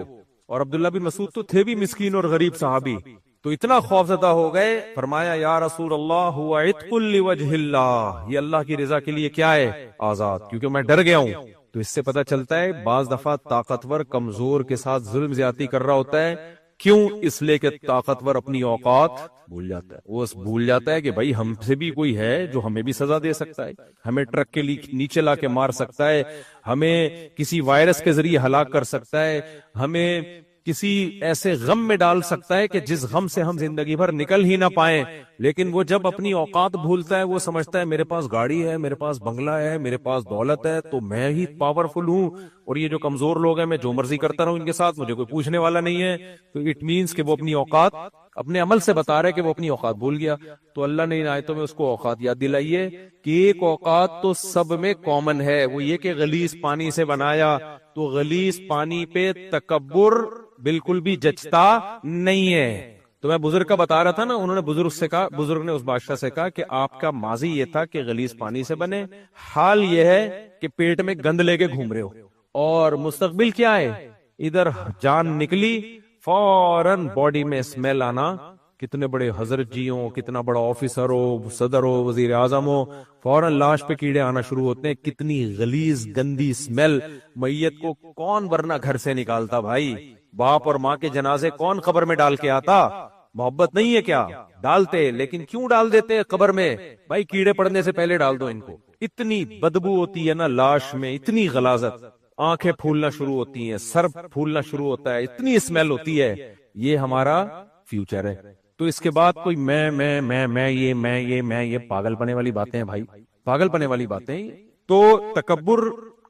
اور عبداللہ بن مسعود تو تھے بھی مسکین اور غریب صحابی، تو اتنا خوف زدہ ہو گئے، فرمایا یا رسول اللہ ہوا عتق لوجہ اللہ، یہ اللہ کی رضا کے لیے کیا ہے؟ آزاد، کیونکہ میں ڈر گیا ہوں۔ تو اس سے پتہ چلتا ہے بعض دفعہ طاقتور کمزور کے ساتھ ظلم زیادتی کر رہا ہوتا ہے، کیوں؟ اس لیے کہ طاقتور اپنی اوقات بھول جاتا ہے، وہ بھول جاتا ہے کہ بھائی ہم سے بھی کوئی ہے جو ہمیں بھی سزا دے سکتا ہے، ہمیں ٹرک کے نیچے لا کے مار سکتا ہے، ہمیں کسی وائرس کے ذریعے ہلاک کر سکتا ہے، ہمیں کسی ایسے غم میں ڈال سکتا ہے کہ جس غم سے ہم زندگی بھر نکل ہی نہ پائیں۔ لیکن وہ جب اپنی اوقات بھولتا ہے، وہ سمجھتا ہے میرے پاس گاڑی ہے، میرے پاس بنگلہ ہے، میرے پاس دولت ہے، تو میں ہی پاورفل ہوں، اور یہ جو کمزور لوگ ہیں میں جو مرضی کرتا رہوں ان کے ساتھ، مجھے کوئی پوچھنے والا نہیں ہے۔ تو اٹ مینس کہ وہ اپنی اوقات اپنے عمل سے بتا رہے کہ وہ اپنی اوقات بھول گیا۔ تو اللہ نے ان آیتوں میں اس کو اوقات یاد دلائی ہے کہ ایک اوقات تو سب میں کامن ہے، وہ یہ کہ غلیظ پانی سے بنایا، تو غلیظ پانی پہ تکبر بالکل بھی جچتا نہیں ہے۔ تو میں بزرگ کا بتا رہا تھا نا، انہوں نے بزرگ نے اس بادشاہ سے کہا کہ آپ کا ماضی یہ تھا کہ غلیظ پانی سے بنے، حال یہ ہے کہ پیٹ میں گند لے کے گھوم رہے ہو، اور مستقبل کیا ہے؟ ادھر جان نکلی فوراً باڈی میں اسمیل آنا، کتنے بڑے حضرت جی ہوں، کتنا بڑا آفیسر ہو، صدر ہو، وزیر اعظم ہو، فوراً لاش پہ کیڑے آنا شروع ہوتے ہیں، کتنی غلیظ گندی اسمیل۔ میت کو کون ورنہ گھر سے نکالتا بھائی؟ باپ اور ماں کے جنازے کون قبر میں ڈال کے آتا؟ محبت نہیں ہے کیا؟ ڈالتے، لیکن کیوں ڈال دیتے قبر میں؟ بھائی کیڑے پڑنے سے پہلے ڈال دو ان کو۔ اتنی بدبو ہوتی ہے نا لاش میں، اتنی غلاظت، آنکھیں پھولنا شروع ہوتی ہیں، سر پھولنا شروع ہوتا ہے، اتنی اسمیل ہوتی ہے۔ یہ ہمارا فیوچر ہے۔ تو اس کے بعد کوئی میں یہ پاگل پنے والی باتیں ہیں بھائی، پاگل پنے والی باتیں۔ تو تکبر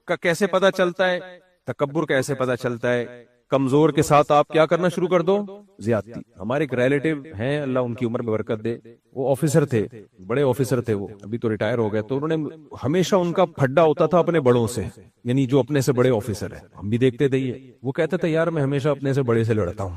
کا کیسے پتا چلتا ہے؟ تکبر کیسے پتا چلتا ہے؟ کمزور کے ساتھ آپ کیا کرنا شروع کر دو؟ زیادتی۔ ہمارے ایک ریلیٹیو ہیں، اللہ ان کی عمر میں برکت دے، وہ آفیسر تھے، بڑے آفیسر تھے، وہ ابھی تو ریٹائر ہو گئے۔ تو انہوں نے ہمیشہ ان کا پھڈا ہوتا تھا اپنے بڑوں سے، یعنی جو اپنے سے بڑے آفیسر ہیں، ہم بھی دیکھتے تھے یہ۔ وہ کہتے تھے یار میں ہمیشہ اپنے سے بڑے سے لڑتا ہوں،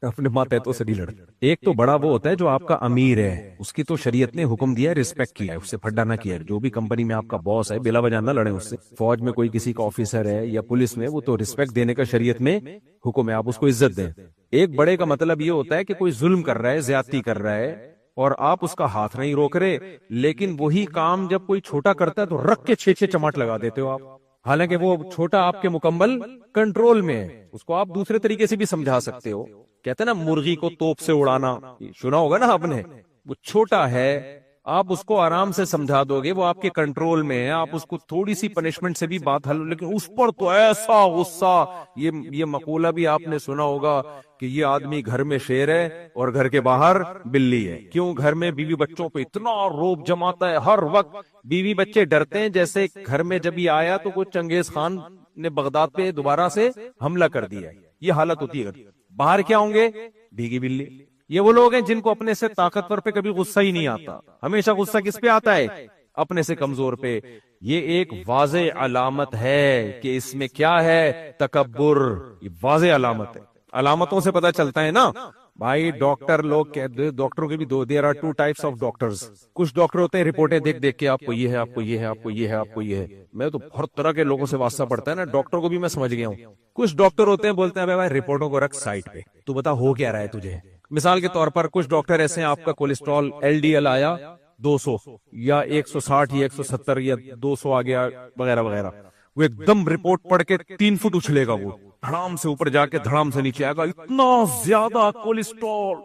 اپنے ماتحتوں سے نہیں لڑتا۔ ایک تو بڑا وہ ہوتا ہے جو آپ کا امیر ہے، اس کی تو شریعت نے حکم دیا ہے، رسپیکٹ کیا ہے، اس سے پھڈا نہ کیا ہے۔ جو بھی کمپنی میں آپ کا باس ہے بلا وجہ نہ لڑیں اس سے۔ فوج میں کوئی کسی کا آفیسر ہے یا پولیس میں، وہ تو رسپیکٹ دینے کا شریعت میں حکم ہے، آپ اس کو عزت دیں۔ ایک بڑے کا مطلب یہ ہوتا ہے کہ کوئی ظلم کر رہا ہے، زیادتی کر رہا ہے، اور آپ اس کا ہاتھ نہیں روک رہے، لیکن وہی کام جب کوئی چھوٹا کرتا ہے تو رکھ کے 6 چماٹ لگا دیتے ہو آپ، حالانکہ وہ چھوٹا آپ کے مکمل کنٹرول میں ہے۔ اس کو آپ دوسرے طریقے سے بھی سمجھا سکتے ہو۔ کہتے ہیں نا مرغی کو توپ سے اڑانا، سنا ہوگا نا آپ نے۔ وہ چھوٹا ہے، آپ اس کو آرام سے سمجھا دو گے، وہ آپ کے کنٹرول میں ہے، آپ اس کو تھوڑی سی پنشمنٹ سے بھی بات حل، لیکن اس پر تو ایسا غصہ۔ یہ مقولہ بھی آپ نے سنا ہوگا کہ یہ آدمی گھر میں شیر ہے اور گھر کے باہر بلی ہے۔ کیوں؟ گھر میں بیوی بچوں پہ اتنا روب جماتا ہے، ہر وقت بیوی بچے ڈرتے ہیں جیسے گھر میں جب یہ آیا تو کچھ چنگیز خان نے بغداد پہ دوبارہ سے حملہ کر دیا۔ یہ حالت ہوتی ہے۔ باہر کیا ہوں گے؟ بھیگی بلی۔ یہ وہ لوگ ہیں جن کو اپنے سے طاقتور پہ کبھی غصہ ہی نہیں آتا، ہمیشہ غصہ کس پہ آتا ہے؟ اپنے سے کمزور پہ۔ یہ ایک واضح علامت ہے کہ اس میں کیا ہے؟ تکبر۔ یہ واضح علامت ہے، علامتوں سے پتہ چلتا ہے نا بھائی۔ ڈاکٹر لوگ کہتے، ڈاکٹروں کے بھی there are 2 types of doctors۔ کچھ ڈاکٹر ہوتے ہیں رپورٹیں دیکھ دیکھ کے آپ کو یہ ہے، آپ کو یہ ہے، آپ کو یہ ہے، آپ کو یہ ہے۔ میں تو ہر طرح کے لوگوں سے واسطہ پڑتا ہے نا، ڈاکٹر کو بھی میں سمجھ گیا ہوں۔ کچھ ڈاکٹر ہوتے ہیں بولتے ہیں بھائی رپورٹوں کو رکھ سائٹ پہ، تو بتا ہو کیا رہا ہے تجھے۔ مثال کے طور پر کچھ ڈاکٹر ایسے ہیں، آپ کا کولیسٹرول LDL آیا 200 یا 160 یا 170 یا 200 آ گیا وغیرہ وغیرہ، وہ ایک دم رپورٹ پڑھ کے 3 فٹ اچھلے گا، وہ دھڑام سے اوپر جا کے دھڑام سے نیچے آئے گا، اتنا زیادہ کولیسٹرول،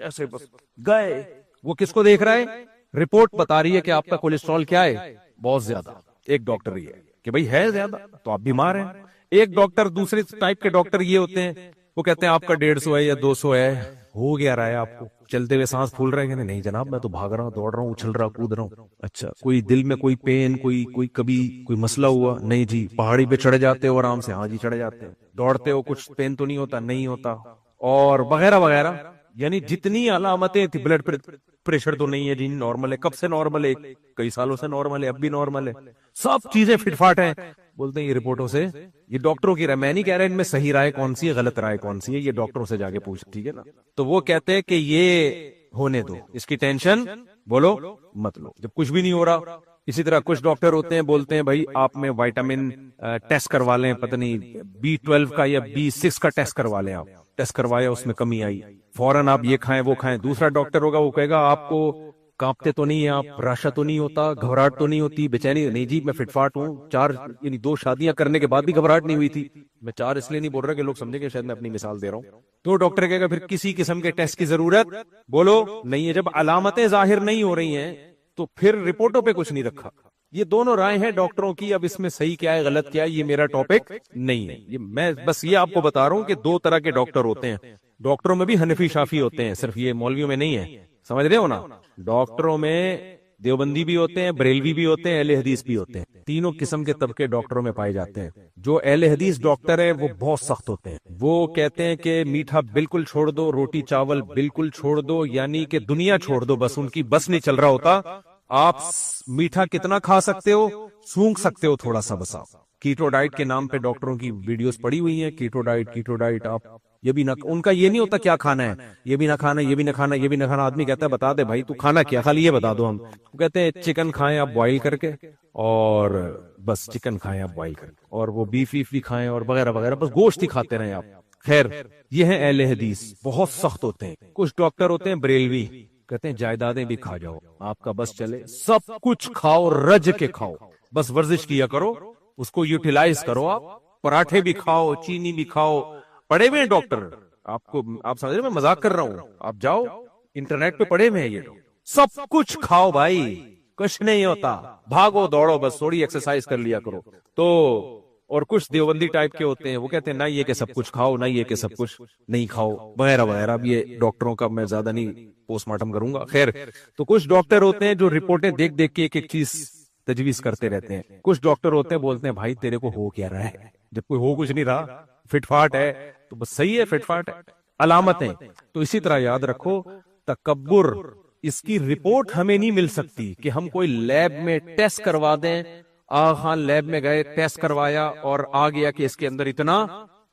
ایسے بس گئے۔ وہ کس کو دیکھ رہا ہے؟ رپورٹ بتا رہی ہے کہ آپ کا کولیسٹرول کیا ہے؟ بہت زیادہ۔ ایک ڈاکٹر یہ ہے کہ بھائی ہے زیادہ تو آپ بیمار ہیں۔ ایک ڈاکٹر، دوسرے ٹائپ کے ڈاکٹر یہ ہوتے ہیں، وہ کہتے ہیں آپ کا 150 ہے یا 200 ہے، ہو گیا رہا ہے آپ کو، چلتے ہوئے سانس پھول رہے ہیں؟ نہیں جناب میں تو بھاگ رہا ہوں، دوڑ رہا ہوں، اچھل رہا ہوں، کود رہا ہوں۔ اچھا کوئی دل میں کوئی پین، کوئی کبھی کوئی مسئلہ ہوا؟ نہیں جی۔ پہاڑی پہ چڑھ جاتے ہو آرام سے؟ ہاں جی چڑھ جاتے ہیں۔ دوڑتے ہو کچھ پین تو نہیں ہوتا؟ نہیں ہوتا، اور وغیرہ وغیرہ۔ یعنی جتنی علامتیں تھی، بلڈ پریشر تو نہیں ہے جی، نارمل ہے۔ کب سے نارمل ہے؟ کئی سالوں سے نارمل ہے، اب بھی نارمل ہے، سب چیزیں فٹ فاٹ ہیں۔ بولتے ہیں یہ رپورٹوں سے، یہ ڈاکٹروں کی رائے، میں نہیں کہہ رہا ان میں صحیح رائے کون سی ہے، غلط رائے کون سی ہے، یہ ڈاکٹروں سے جا کے پوچھ، ٹھیک ہے نا۔ تو وہ کہتے ہیں کہ یہ ہونے دو، اس کی ٹینشن بولو مت لو۔ جب کچھ بھی نہیں ہو رہا، اسی طرح کچھ ڈاکٹر ہوتے ہیں بولتے ہیں بھائی آپ میں وائٹامن ٹیسٹ کروا لیں، پتہ نہیں B12 کا یا B6 کا ٹیسٹ کروا لیں، آپ ٹیسٹ کروایا اس میں کمی آئی، فوراً آپ یہ کھائیں وہ کھائیں۔ دوسرا ڈاکٹر ہوگا وہ کہے گا آپ کو کانپتے تو نہیں ہیں آپ، راشا تو نہیں ہوتا، گھبراہٹ تو نہیں ہوتی، بے چینی نہیں جی میں فٹ فاٹ ہوں، یعنی 2 شادیاں کرنے کے بعد بھی گھبراہٹ نہیں ہوئی تھی۔ میں 4 اس لیے نہیں بول رہا کہ لوگ سمجھیں کہ شاید میں اپنی مثال دے رہا ہوں۔ تو ڈاکٹر کہے گا پھر کسی قسم کے ٹیسٹ کی ضرورت بولو نہیں ہے۔ جب علامتیں ظاہر نہیں ہو رہی ہیں تو پھر رپورٹوں پہ کچھ نہیں رکھا۔ یہ دونوں رائے ہیں ڈاکٹروں کی، اب اس میں صحیح کیا ہے غلط کیا ہے یہ میرا ٹاپک نہیں ہے، یہ میں بس یہ آپ کو بتا رہا ہوں کہ 2 طرح کے ڈاکٹر ہوتے ہیں۔ ڈاکٹروں میں بھی حنفی شافی ہوتے ہیں، صرف یہ مولویوں میں نہیں ہے، سمجھ رہے ہو نا؟ ڈاکٹروں میں دیوبندی بھی ہوتے ہیں، بریلوی بھی ہوتے ہیں، اہل حدیث بھی ہوتے ہیں، تینوں قسم کے طبقے ڈاکٹروں میں پائے جاتے ہیں۔ جو اہل حدیث ڈاکٹر ہے وہ بہت سخت ہوتے ہیں، وہ کہتے ہیں کہ میٹھا بالکل چھوڑ دو، روٹی چاول بالکل چھوڑ دو، یعنی کہ دنیا چھوڑ دو، بس ان کی بس نہیں چل رہا ہوتا۔ آپ میٹھا کتنا کھا سکتے ہو، سونگ سکتے ہو تھوڑا سا بس۔ آپ کیٹو ڈائٹ کے نام پہ ڈاکٹروں کی ویڈیوز پڑی ہوئی ہیں، کیٹو ڈائٹ آپ یہ بھی نہ، ان کا یہ نہیں ہوتا کیا کھانا ہے، یہ بھی نہ کھانا، یہ بھی نہ کھانا، یہ بھی نہ کھانا۔ آدمی کہتا ہے بتا دے بھائی تو کھانا کیا، خالی یہ بتا دو۔ ہم وہ کہتے ہیں چکن کھائیں آپ بوائل کر کے، اور بس چکن کھائیں آپ بوائل کر کے، اور وہ بیف بھی کھائیں اور وغیرہ وغیرہ، بس گوشت ہی کھاتے رہیں آپ۔ خیر یہ ہیں اہل حدیث، بہت سخت ہوتے ہیں۔ کچھ ڈاکٹر ہوتے ہیں بریلوی، کہتے ہیں جائیدادیں بھی کھا جاؤ، آپ کا بس چلے، سب کچھ کھاؤ، رج کے کھاؤ، بس ورزش کیا کرو، اس کو یوٹیلائز کرو، آپ پراٹھے بھی کھاؤ، چینی بھی کھاؤ۔ پڑے ہوئے ہیں ڈاکٹر، آپ سمجھ رہے میں مذاق کر رہا ہوں، آپ جاؤ انٹرنیٹ پہ پڑے ہوئے ہیں یہ لوگ، سب کچھ کھاؤ بھائی، کچھ نہیں ہوتا، بھاگو دوڑو، بس تھوڑی ایکسرسائز کر لیا کرو۔ تو اور کچھ دیوبندی ٹائپ کے ہوتے ہیں، وہ کہتے ہیں نہ یہ کہ سب کچھ کھاؤ، نہ یہ کہ سب کچھ نہیں کھاؤ، وغیرہ وغیرہ۔ اب یہ ڈاکٹروں کا میں زیادہ نہیں پوسٹ مارٹم کروں گا۔ خیر تو کچھ ڈاکٹر ہوتے ہیں جو رپورٹیں دیکھ دیکھ کے ایک ایک چیز تجویز کرتے رہتے ہیں۔ کچھ ڈاکٹر ہوتے ہیں بولتے ہیں بھائی تیرے کو ہو کیا رہا ہے، جب کوئی ہو کچھ نہیں رہا، فٹ فاٹ ہے تو بس صحیح ہے، فٹ فاٹ ہے۔ علامتیں تو اسی طرح یاد رکھو، تکبر اس کی رپورٹ ہمیں نہیں مل سکتی کہ ہم کوئی لیب میں ٹیسٹ کروا دیں، ہاں لیب میں گئے ٹیسٹ کروایا اور آ گیا کہ اس کے اندر اتنا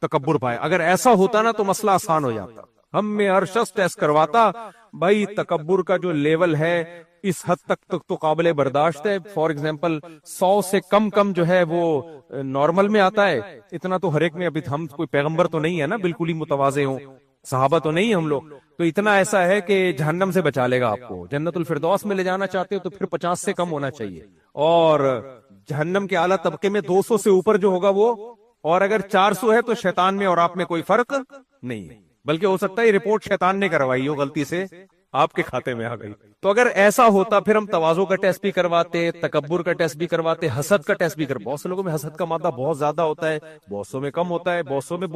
تکبر پائے۔ اگر ایسا ہوتا نا تو مسئلہ آسان ہو جاتا، ہم میں ہر شخص ٹیسٹ کرواتا۔ بھائی تکبر کا جو لیول ہے اس حد تک تو قابل برداشت ہے۔ فار ایگزامپل 100 سے کم جو ہے وہ نارمل میں آتا ہے، اتنا تو ہر ایک میں، ابھی ہم کوئی پیغمبر تو نہیں ہے نا بالکل ہی متواضع ہوں، صحابہ تو نہیں ہم لوگ، تو اتنا ایسا ہے کہ جہنم سے بچا لے گا آپ کو۔ جنت الفردوس میں لے جانا چاہتے ہو تو پھر 50 سے کم ہونا چاہیے، اور جہنم کے اعلیٰ طبقے میں 200 سے اوپر جو ہوگا وہ، اور اگر 400 ہے تو شیطان میں اور آپ میں کوئی فرق نہیں ہے، بلکہ ہو سکتا ہے یہ رپورٹ شیطان نے کروائی ہو، غلطی سے آپ کے کھاتے میں آ گئی۔ تو اگر ایسا ہوتا پھر ہم تواضع کا ٹیسٹ بھی کرواتے، تکبر کا ٹیسٹ بھی کرواتے، حسد کا ٹیسٹ بھی بہت سے لوگوں میں حسد کا مادہ بہت زیادہ ہوتا ہے، بہت سو میں کم ہوتا ہے، بہت سو میں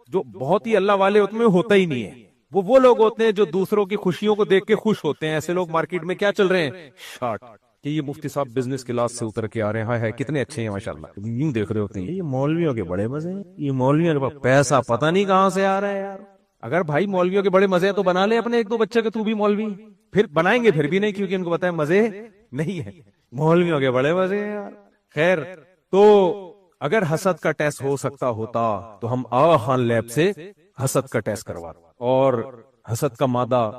جو بہت ہی اللہ والے ہوتے ہیں ہوتا ہی نہیں ہے۔ وہ لوگ ہوتے ہیں جو دوسروں کی خوشیوں کو دیکھ کے خوش ہوتے ہیں۔ ایسے لوگ مارکیٹ میں کیا چل رہے ہیں، شارٹ، کہ یہ مفتی صاحب بزنس کلاس سے اتر کے آ رہے ہیں، ہائے کتنے اچھے ہیں ماشاءاللہ، یوں دیکھ رہے ہوتے ہیں یہ مولویوں کے بڑے مزے ہیں، یہ مولویوں کے پاس پیسہ پتہ نہیں کہاں سے آ رہا ہے یار۔ اگر بھائی مولویوں کے بڑے مزے ہیں تو بنا لے اپنے 1-2 بچے کے، تو بھی مولوی، پھر بنائیں گے پھر بھی نہیں، کیونکہ ان کو پتا ہے مزے نہیں ہے، مولویوں کے بڑے مزے ہیں یار۔ خیر تو اگر حسد کا ٹیسٹ ہو سکتا ہوتا تو ہم خان لیب سے حسد کا ٹیسٹ کرواتے، اور حسد کا مادہ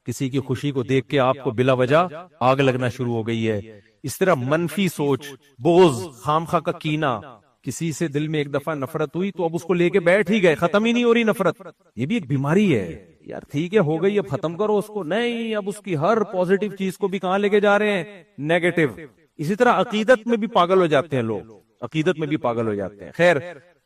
کسی کی خوشی کو دیکھ کے آپ کو بلا وجہ آگ لگنا شروع ہو گئی ہے۔ اس طرح منفی سوچ، بغض، خامخواہ کا کینہ، کسی سے دل میں ایک دفعہ نفرت ہوئی تو اب اس کو لے کے بیٹھ ہی گئے، ختم ہی نہیں ہو رہی نفرت، یہ بھی ایک بیماری ہے یار۔ ٹھیک ہے ہو گئی، اب ختم کرو اس کو، نہیں اب اس کی ہر پازیٹیو چیز کو بھی کہاں لے کے جا رہے ہیں، نیگیٹو۔ اسی طرح عقیدت میں بھی پاگل ہو جاتے ہیں لوگ، عقیدت میں بھی پاگل ہو جاتے ہیں۔ خیر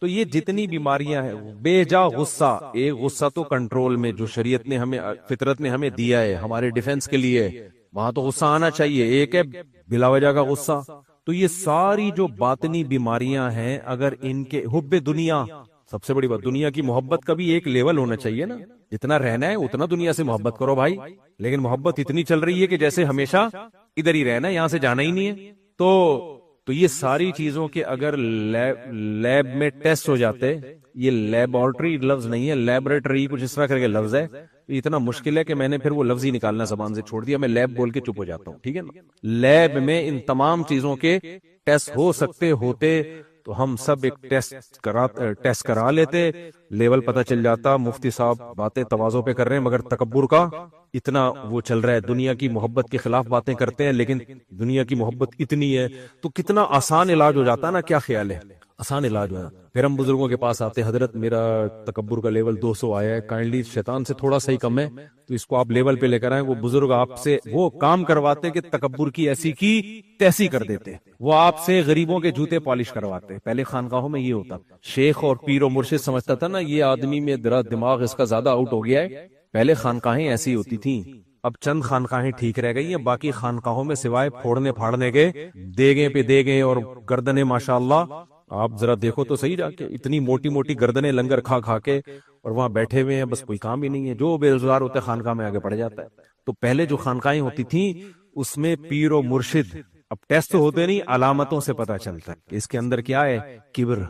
تو یہ جتنی بیماریاں ہیں، بے جا غصہ، ایک غصہ تو کنٹرول میں، جو شریعت نے ہمیں، فطرت نے ہمیں دیا ہے ہمارے ڈیفنس کے لیے، وہاں تو غصہ آنا چاہیے، ایک ہے بلا وجہ کا غصہ۔ تو یہ ساری جو باطنی بیماریاں ہیں، اگر ان کے حب دنیا، سب سے بڑی بات دنیا کی محبت کا بھی ایک لیول ہونا چاہیے نا، جتنا رہنا ہے اتنا دنیا سے محبت کرو بھائی، لیکن محبت اتنی چل رہی ہے کہ جیسے ہمیشہ ادھر ہی رہنا ہے، یہاں سے جانا ہی نہیں ہے۔ تو یہ ساری چیزوں کے اگر لیب میں ٹیسٹ ہو جاتے، یہ لیبارٹری لفظ نہیں ہے، لیبریٹری کچھ اس طرح کر کے لفظ ہے، اتنا مشکل ہے کہ میں نے پھر وہ لفظ ہی نکالنا زبان سے چھوڑ دیا، میں لیب بول کے چپ ہو جاتا ہوں، ٹھیک ہے نا۔ لیب میں ان تمام چیزوں کے ٹیسٹ ہو سکتے ہوتے تو ہم سب ایک ٹیسٹ کرا لیتے, لیول پتہ چل جاتا. مفتی صاحب باتیں تواضع پہ کر رہے ہیں مگر تکبر کا اتنا وہ چل رہا ہے, دنیا کی محبت کے خلاف باتیں کرتے ہیں لیکن دنیا کی محبت اتنی ہے, تو کتنا آسان علاج ہو جاتا نا. کیا خیال ہے؟ آسان علاج ہوا. پھر ہم بزرگوں کے پاس آتے, حضرت میرا تکبر کا لیول 200 آیا ہے, کائنڈلی شیطان سے تھوڑا سا ہی کم ہے تو اس کو آپ لیول پہ لے کر آئیں. وہ بزرگ آپ سے وہ کام کرواتے کہ تکبر کی ایسی کی تیسی کر دیتے. وہ آپ سے غریبوں کے جوتے پالش کرواتے. پہلے خانقاہوں میں یہ ہوتا, شیخ اور پیر و مرشد سمجھتا تھا نا یہ آدمی میں دماغ اس کا زیادہ آؤٹ ہو گیا ہے. پہلے خانقاہیں ایسی ہوتی تھیں, اب چند خانقاہیں ٹھیک رہ گئی ہیں, باقی خانقاہوں میں سوائے پھوڑنے پھاڑنے کے دیگیں پہ دیگیں اور گردنیں ماشاءاللہ آپ ذرا دیکھو تو صحیح جا کے, اتنی موٹی موٹی گردنیں لنگر کھا کھا کے, اور وہاں بیٹھے ہوئے ہیں, بس کوئی کام ہی نہیں ہے. جو بے روزگار ہوتا ہے خانقاہ میں آگے پڑ جاتا ہے. تو پہلے جو خانقاہیں ہوتی تھیں اس میں پیر و مرشد, اب ٹیسٹ ہوتے نہیں, علامتوں سے پتا چلتا ہے کہ اس کے اندر کیا ہے, کبر,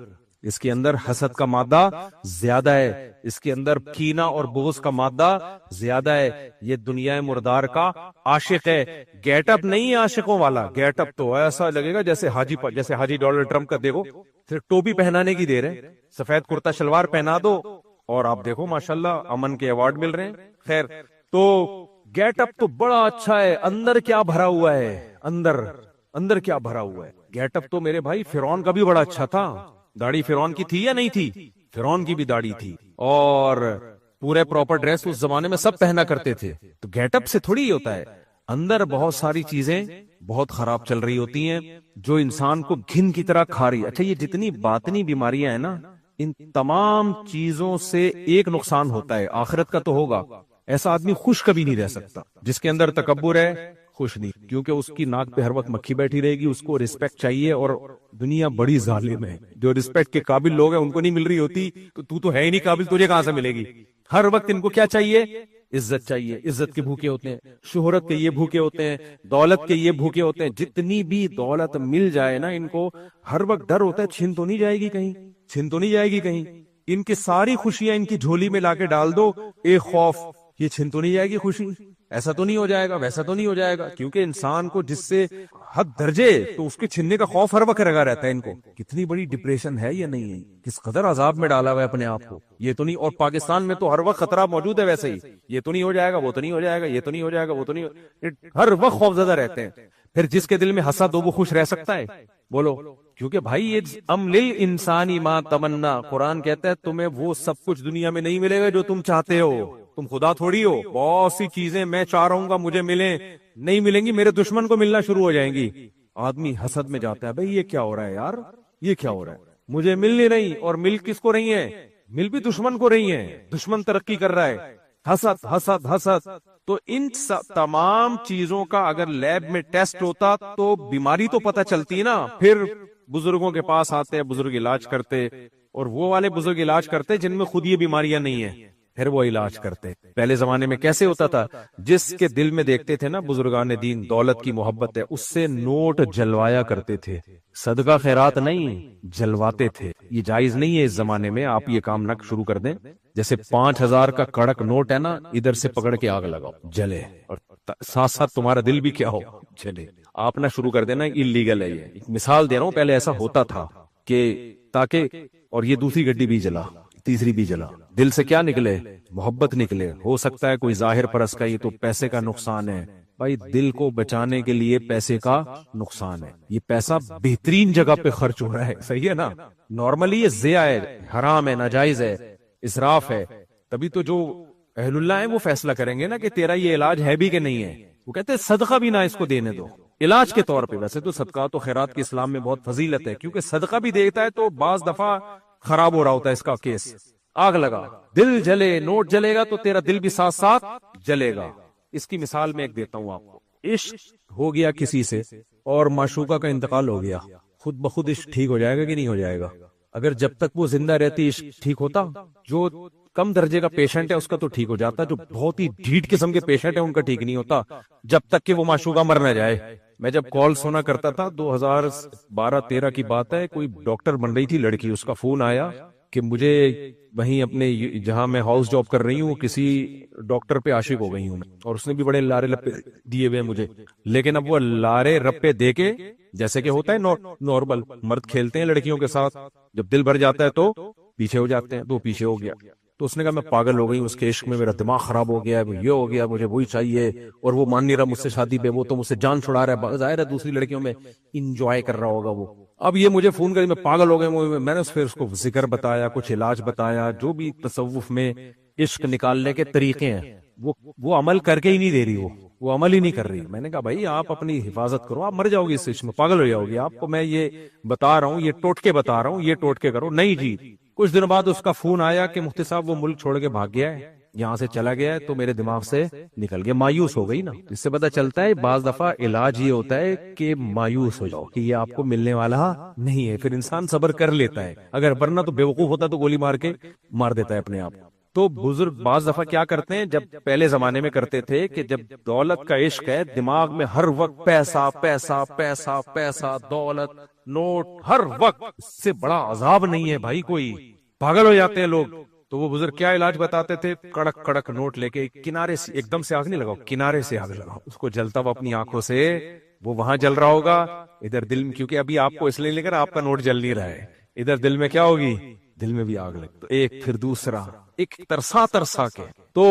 اس کے اندر حسد کا مادہ زیادہ ہے, اس کے اندر کینہ اور بغض کا مادہ زیادہ ہے, یہ دنیا مردار کا عاشق ہے. گیٹ اپ نہیں ہے عاشقوں والا, گیٹ اپ تو ایسا لگے گا جیسے حاجی ڈونلڈ ٹرمپ کا. دیکھو صرف ٹوپی پہنانے کی دیر ہے, سفید کرتا شلوار پہنا دو اور آپ دیکھو ماشاءاللہ امن کے ایوارڈ مل رہے ہیں. خیر, تو گیٹ اپ تو بڑا اچھا ہے, اندر کیا بھرا ہوا ہے, اندر کیا بھرا ہوا ہے. گیٹ اپ تو میرے بھائی فرعون کا بھی بڑا اچھا تھا. داڑھی فرعون کی تھی یا نہیں تھی؟ فرعون کی بھی داڑھی تھی, اور پورے پراپر ڈریس اس زمانے میں سب پہنا کرتے تھے. تو گیٹ اپ سے تھوڑی ہوتا ہے, اندر بہت ساری چیزیں بہت خراب چل رہی ہوتی ہیں جو انسان کو گھن کی طرح کھا رہی. اچھا, یہ جتنی باطنی بیماریاں ہیں نا, ان تمام چیزوں سے ایک نقصان ہوتا ہے, آخرت کا تو ہوگا. ایسا آدمی خوش کبھی نہیں رہ سکتا جس کے اندر تکبر ہے, خوش نہیں, کیونکہ اس کی ناک پہ ہر وقت مکھی بیٹھی رہے گی. اس کو رسپیکٹ چاہیے, اور دنیا بڑی ظالم ہے. جو رسپیکٹ کے قابل لوگ ہیں ان کو نہیں مل رہی ہوتی, تو ہے ہی نہیں قابل, تجھے کہاں سے ملے گی. ہر وقت ان کو کیا چاہیے, عزت چاہیے. عزت کے بھوکے ہوتے ہیں, شہرت کے یہ بھوکے ہوتے ہیں, دولت کے یہ بھوکے ہوتے ہیں. جتنی بھی دولت مل جائے نا, ان کو ہر وقت ڈر ہوتا ہے چھن تو نہیں جائے گی کہیں, چھن تو نہیں جائے گی کہیں. ان کی ساری خوشیاں ان کی جھولی میں لا کے ڈال دو, ایک خوف, یہ چھن تو نہیں جائے گی خوشی, ایسا تو نہیں ہو جائے گا, ویسا تو نہیں ہو جائے گا. کیونکہ انسان کو جس سے حد درجے, تو اس کے چھننے کا خوف ہر وقت لگا رہتا ہے. ان کو کتنی بڑی ڈپریشن ہے یا نہیں ہے, کس قدر عذاب میں ڈالا ہوا ہے اپنے آپ کو. یہ تو نہیں, اور پاکستان میں تو ہر وقت خطرہ موجود ہے ویسے ہی, یہ تو نہیں ہو جائے گا, وہ تو نہیں ہو جائے گا, یہ تو نہیں ہو جائے گا, وہ تو نہیں, ہر وقت خوف زدہ رہتے ہیں. پھر جس کے دل میں حسد ہو وہ خوش رہ سکتا ہے؟ بولو. کیونکہ بھائی یہ املل انسانی ما تمنا, قرآن کہتا ہے تمہیں وہ سب کچھ دنیا میں نہیں ملے گا جو تم چاہتے ہو. تم خدا تھوڑی ہو, بہت سی چیزیں میں چاہ رہا ہوں گا مجھے ملیں, نہیں ملیں گی, میرے دشمن کو ملنا شروع ہو جائیں گی. آدمی حسد میں جاتا ہے, بھائی یہ کیا ہو رہا ہے یار, یہ کیا ہو رہا ہے, مجھے مل نہیں رہی. اور مل کس کو رہی ہیں, مل بھی دشمن کو رہی ہیں, دشمن ترقی کر رہا ہے. حسد حسد حسد. تو ان تمام چیزوں کا اگر لیب میں ٹیسٹ ہوتا تو بیماری تو پتہ چلتی نا. پھر بزرگوں کے پاس آتے, بزرگ علاج کرتے, اور وہ والے بزرگ علاج کرتے جن میں خود یہ بیماریاں نہیں ہیں, پھر وہ علاج کرتے. پہلے زمانے میں کیسے ہوتا تھا, جس کے دل میں دیکھتے تھے نا بزرگان دین دولت کی محبت ہے, اس سے نوٹ جلوایا کرتے تھے. صدقہ خیرات نہیں, جلواتے تھے. یہ جائز نہیں ہے اس زمانے میں, آپ یہ کام نہ شروع کر دیں. جیسے 5000 کا کڑک نوٹ ہے نا, ادھر سے پکڑ کے آگ لگاؤ, جلے, اور ساتھ ساتھ تمہارا دل بھی کیا ہو, جلے. آپ نہ شروع کر دینا, اللیگل ہے. یہ ایک مثال دے رہا ہوں, پہلے ایسا ہوتا تھا کہ تاکہ, اور یہ دوسری گڈی بھی جلا, تیسری بھی جلا. دل سے کیا نکلے, محبت نکلے. ہو سکتا ہے کوئی ظاہر پرست کا, یہ تو پیسے کا نقصان ہے. بھائی دل کو بچانے کے لیے پیسے کا نقصان ہے. یہ پیسہ بہترین جگہ پہ خرچ ہو رہا ہے, صحیح ہے نا. نارملی یہ ضیاء ہے, حرام ہے, ناجائز ہے, اسراف ہے. تبھی تو جو اہل اللہ ہیں وہ فیصلہ کریں گے نا کہ تیرا یہ علاج ہے بھی کہ نہیں ہے. وہ کہتے ہیں صدقہ بھی نہ اس کو دینے دو علاج کے طور پہ. ویسے تو صدقات و خیرات کے اسلام میں بہت فضیلت ہے, کیونکہ صدقہ بھی دیتا ہے تو بعض دفعہ خراب ہو رہا ہوتا ہے اس کا کیس. آگ لگا, دل جلے, نوٹ جلے گا تو تیرا دل بھی ساتھ ساتھ جلے گا. اس کی مثال میں ایک دیتا ہوں آپ کو. عشق ہو گیا کسی سے اور معشوقہ کا انتقال ہو گیا, خود بخود عشق ٹھیک ہو جائے گا کہ نہیں ہو جائے گا؟ اگر جب تک وہ زندہ رہتی عشق ٹھیک ہوتا. جو کم درجے کا پیشنٹ ہے اس کا تو ٹھیک ہو جاتا, جو بہت ہی ڈھیٹ قسم کے پیشنٹ ہیں ان کا ٹھیک نہیں ہوتا جب تک کہ وہ معشوقہ مر نہ جائے. میں جب کال سونا کرتا تھا 2012-13 کی بات ہے, کوئی ڈاکٹر بن رہی تھی لڑکی, اس کا فون آیا, کہ مجھے وہیں اپنے جہاں میں ہاؤس جاب کر رہی ہوں کسی ڈاکٹر پہ عاشق ہو گئی ہوں اور اس نے بھی بڑے لارے لپے دیے ہوئے مجھے، لیکن اب وہ لارے رپے دے کے جیسے کہ ہوتا ہے نارمل مرد کھیلتے ہیں لڑکیوں کے ساتھ، جب دل بھر جاتا ہے تو پیچھے ہو جاتے ہیں، تو پیچھے ہو گیا. تو اس نے کہا میں پاگل ہو گئی اس کے عشق میں، میرا دماغ خراب ہو گیا ہے، یہ ہو گیا، مجھے وہی چاہیے، اور وہ مان نہیں رہا مجھ سے شادی پہ، وہ تو مجھ سے جان چھڑا رہا ہے، ظاہر ہے دوسری لڑکیوں میں انجوائے کر رہا ہوگا وہ. اب یہ مجھے فون کری میں پاگل ہو گئے، میں نے پھر اس کو ذکر بتایا، کچھ علاج بتایا، جو بھی تصوف میں عشق نکالنے کے طریقے ہیں وہ عمل کر کے ہی نہیں دے رہی، وہ عمل ہی نہیں کر رہی. میں نے کہا بھائی آپ اپنی حفاظت کرو، آپ مر جاؤ گی اس عشق میں، پاگل ہو جاؤ گی، آپ کو میں یہ بتا رہا ہوں، یہ ٹوٹکے بتا رہا ہوں، یہ ٹوٹکے کرو. نہیں جی. کچھ دنوں بعد اس کا فون آیا کہ مفتی صاحب وہ ملک چھوڑ کے بھاگ گیا ہے، یہاں سے چلا گیا ہے، تو میرے دماغ سے نکل گیا. مایوس ہو گئی نا. اس سے پتہ چلتا ہے بعض دفعہ علاج یہ ہوتا ہے کہ مایوس ہو جاؤ کہ یہ آپ کو ملنے والا نہیں ہے، پھر انسان صبر کر لیتا ہے، اگر ورنہ تو بیوقوف ہوتا تو گولی مار کے مار دیتا ہے اپنے آپ. تو بزرگ بعض دفعہ کیا کرتے ہیں، جب پہلے زمانے میں کرتے تھے کہ جب دولت کا عشق ہے، دماغ میں ہر وقت پیسہ پیسہ پیسہ پیسہ، دولت، نوٹ، ہر وقت، اس سے بڑا عذاب نہیں ہے بھائی کوئی، پاگل ہو جاتے ہیں لوگ. تو وہ بزرگ کیا علاج بتاتے تھے، کڑک کڑک نوٹ لے کے کنارے سے ایک دم سے آگ نہیں لگاؤ، کنارے سے آگ لگاؤ، اس کو جلتا ہوا اپنی آنکھوں سے، وہ وہاں جل رہا ہوگا، ادھر دل میں، کیونکہ ابھی آپ کو اس لیے لے کر آپ کا نوٹ جل نہیں رہا ہے، ادھر دل میں کیا ہوگی، دل میں بھی آگ لگ، تو ایک پھر دوسرا، ایک ترسا ترسا کے. تو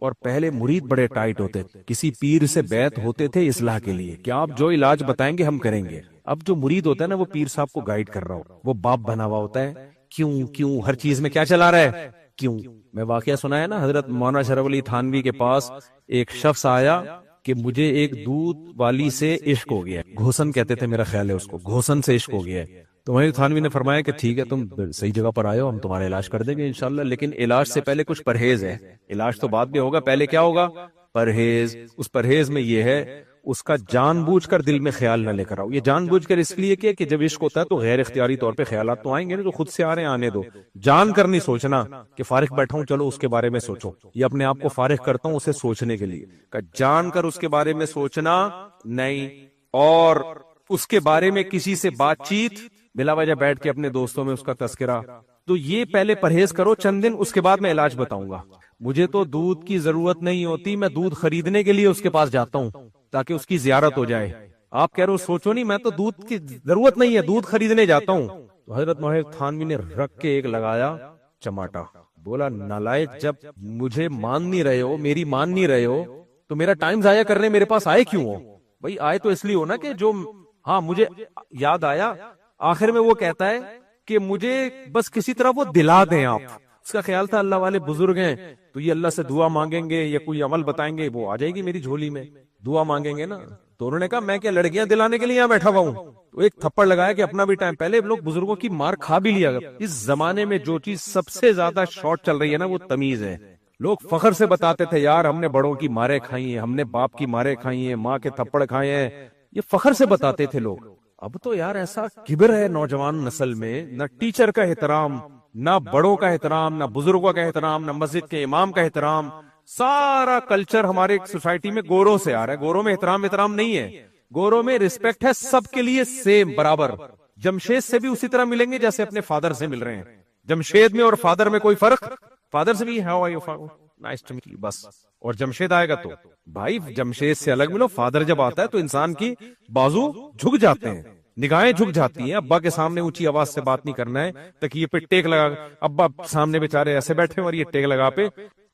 اور پہلے مرید بڑے ٹائٹ ہوتے تھے، کسی پیر سے بیعت ہوتے تھے اصلاح کے لیے کہ آپ جو علاج بتائیں گے ہم کریں گے. اب جو مرید ہوتا ہے نا وہ پیر صاحب کو گائیڈ کر رہا ہو، وہ باپ بنا ہوا ہوتا ہے، کیوں ہر چیز میں کیا چلا رہا ہے، کیوں. میں واقعہ سنا ہے نا، حضرت مولانا شرف علی تھانوی کے پاس ایک شخص آیا کہ مجھے ایک دودھ والی سے عشق ہو گیا، گھوسن کہتے تھے میرا خیال ہے اس کو، گھوسن سے عشق ہو گیا ہے. تو وہیں تھانوی نے فرمایا کہ ٹھیک ہے تم صحیح جگہ پر آئے ہو، ہم تمہارا علاج کر دیں گے انشاءاللہ، لیکن علاج سے پہلے کچھ پرہیز ہے، علاج تو بعد میں ہوگا، پہلے کیا ہوگا، پرہیز. اس پرہیز میں یہ ہے اس کا جان بوجھ کر دل میں خیال نہ لے کر آؤ. یہ جان بوجھ کر اس لیے کہ جب عشق ہوتا ہے تو غیر اختیاری طور پہ خیالات تو آئیں گے نا، جو خود سے آ رہے ہیں آنے دو. جان کر نہیں سوچنا کہ فارغ بیٹھا ہوں چلو اس کے بارے میں سوچو، یہ اپنے آپ کو فارغ کرتا ہوں اسے سوچنے کے لیے، کہ جان کر اس کے بارے میں سوچنا نہیں. اور اس کے بارے میں کسی سے بات چیت بلا وجہ بیٹھ کے اپنے دوستوں میں اس کا تذکرہ، تو یہ پہلے پرہیز کرو چند دن، اس کے بعد میں علاج بتاؤں گا. مجھے تو دودھ کی ضرورت نہیں ہوتی، میں دودھ خریدنے کے لیے اس کے پاس جاتا ہوں تاکہ اس کی زیارت ہو جائے. آپ کہہ رہے ہو سوچو نہیں، میں تو دودھ کی ضرورت نہیں ہے، دودھ خریدنے جاتا ہوں. تو حضرت محب تھانوی نے رکھ کے ایک لگایا چماٹا، بولا نالائق، جب مجھے مان نہیں رہے ہو، میری مان نہیں رہے ہو، تو میرا ٹائم ضائع کرنے میرے پاس آئے کیوں ہو؟ بھائی آئے تو اس لیے ہو نا کہ جو، ہاں مجھے یاد آیا، آخر میں وہ کہتا ہے کہ مجھے بس کسی طرح وہ دلا دیں آپ. اس کا خیال تھا اللہ والے بزرگ ہیں تو یہ اللہ سے دعا مانگیں گے یا کوئی عمل بتائیں گے، وہ آ جائے گی میری جھولی میں، دعا مانگیں گے نا. تو انہوں نے کہا میں کیا لڑکیاں دلانے کے لیے یہاں بیٹھا ہوا ہوں؟ تو ایک تھپڑ لگایا کہ اپنا بھی ٹائم، پہلے لوگ بزرگوں کی مار کھا بھی لیا. اس زمانے میں جو چیز سب سے زیادہ شارٹ چل رہی ہے نا وہ تمیز ہے. لوگ فخر سے بتاتے تھے یار ہم نے بڑوں کی مارے کھائی ہیں، ہم نے باپ کی مارے کھائی ہیں، ماں کے تھپڑ کھائے ہیں، یہ فخر سے بتاتے تھے لوگ. اب تو یار ایسا کبر ہے نوجوان نسل میں، نہ ٹیچر کا احترام، نہ بڑوں کا احترام، نہ بزرگوں کا احترام، نہ مسجد کے امام کا احترام. سارا کلچر ہمارے سوسائٹی میں گوروں سے آ رہا ہے. گوروں میں احترام نہیں ہے، گوروں میں رسپیکٹ ہے سب کے لیے سیم برابر. جمشید سے بھی اسی طرح ملیں گے جیسے اپنے فادر سے مل رہے ہیں. جمشید میں اور فادر میں کوئی فرق؟ فادر سے بھی how are you, nice to meet you, بس. اور جمشید آئے گا تو بھائی جمشید سے الگ ملو. فادر جب آتا ہے تو انسان کی بازو جھک جاتے ہیں، نگاہیں جھک جاتی ہیں. ابا کے سامنے اونچی آواز سے بات نہیں کرنا ہے، تکیے پہ ٹیک لگا، ابا سامنے بیچارے ایسے بیٹھے اور یہ ٹیک لگا پہ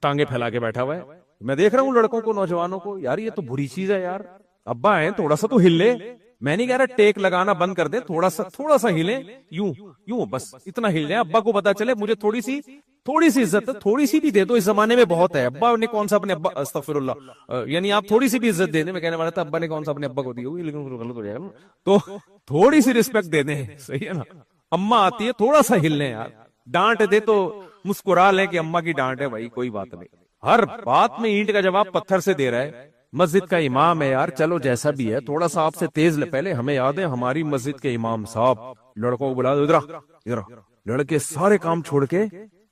ٹانگیں پھیلا کے بیٹھا ہوا ہے. میں دیکھ رہا ہوں لڑکوں کو، نوجوانوں کو، یار یہ تو بری چیز ہے یار. ابا ہیں تھوڑا سا تو ہل لے. میں نہیں کہہ رہا ٹیک لگانا بند کر دے، تھوڑا سا ہلیں، یوں بس اتنا ہل جائے، ابا کو پتا چلے مجھے تھوڑی سی عزت، تھوڑی سی بھی دے دو. اس زمانے میں بہت ہے. ابا نے کون سا اپنے ابا، استغفر اللہ، یعنی آپ تھوڑی سی بھی عزت دے دیں. میں کہنے والا تھا ابا نے کون سا اپنے ابا کو دی ہوگی، لیکن غلط ہو جائے گا. تو تھوڑی سی رسپیکٹ دے دیں، صحیح ہے نا. اما آتی ہے تھوڑا سا ہل لیں یار. ڈانٹ دے تو مسکرا لیں کہ اما کی ڈانٹ ہے بھائی، کوئی بات نہیں. ہر بات میں اینٹ کا جواب پتھر سے دے رہا ہے. مسجد کا امام ہے یار، چلو جیسا بھی ہے تھوڑا سا آپ سے تیز پہلے ہمیں یاد ہے ہماری مسجد کے امام صاحب لڑکوں کو بلا دو، ادھر. لڑکے سارے کام چھوڑ کے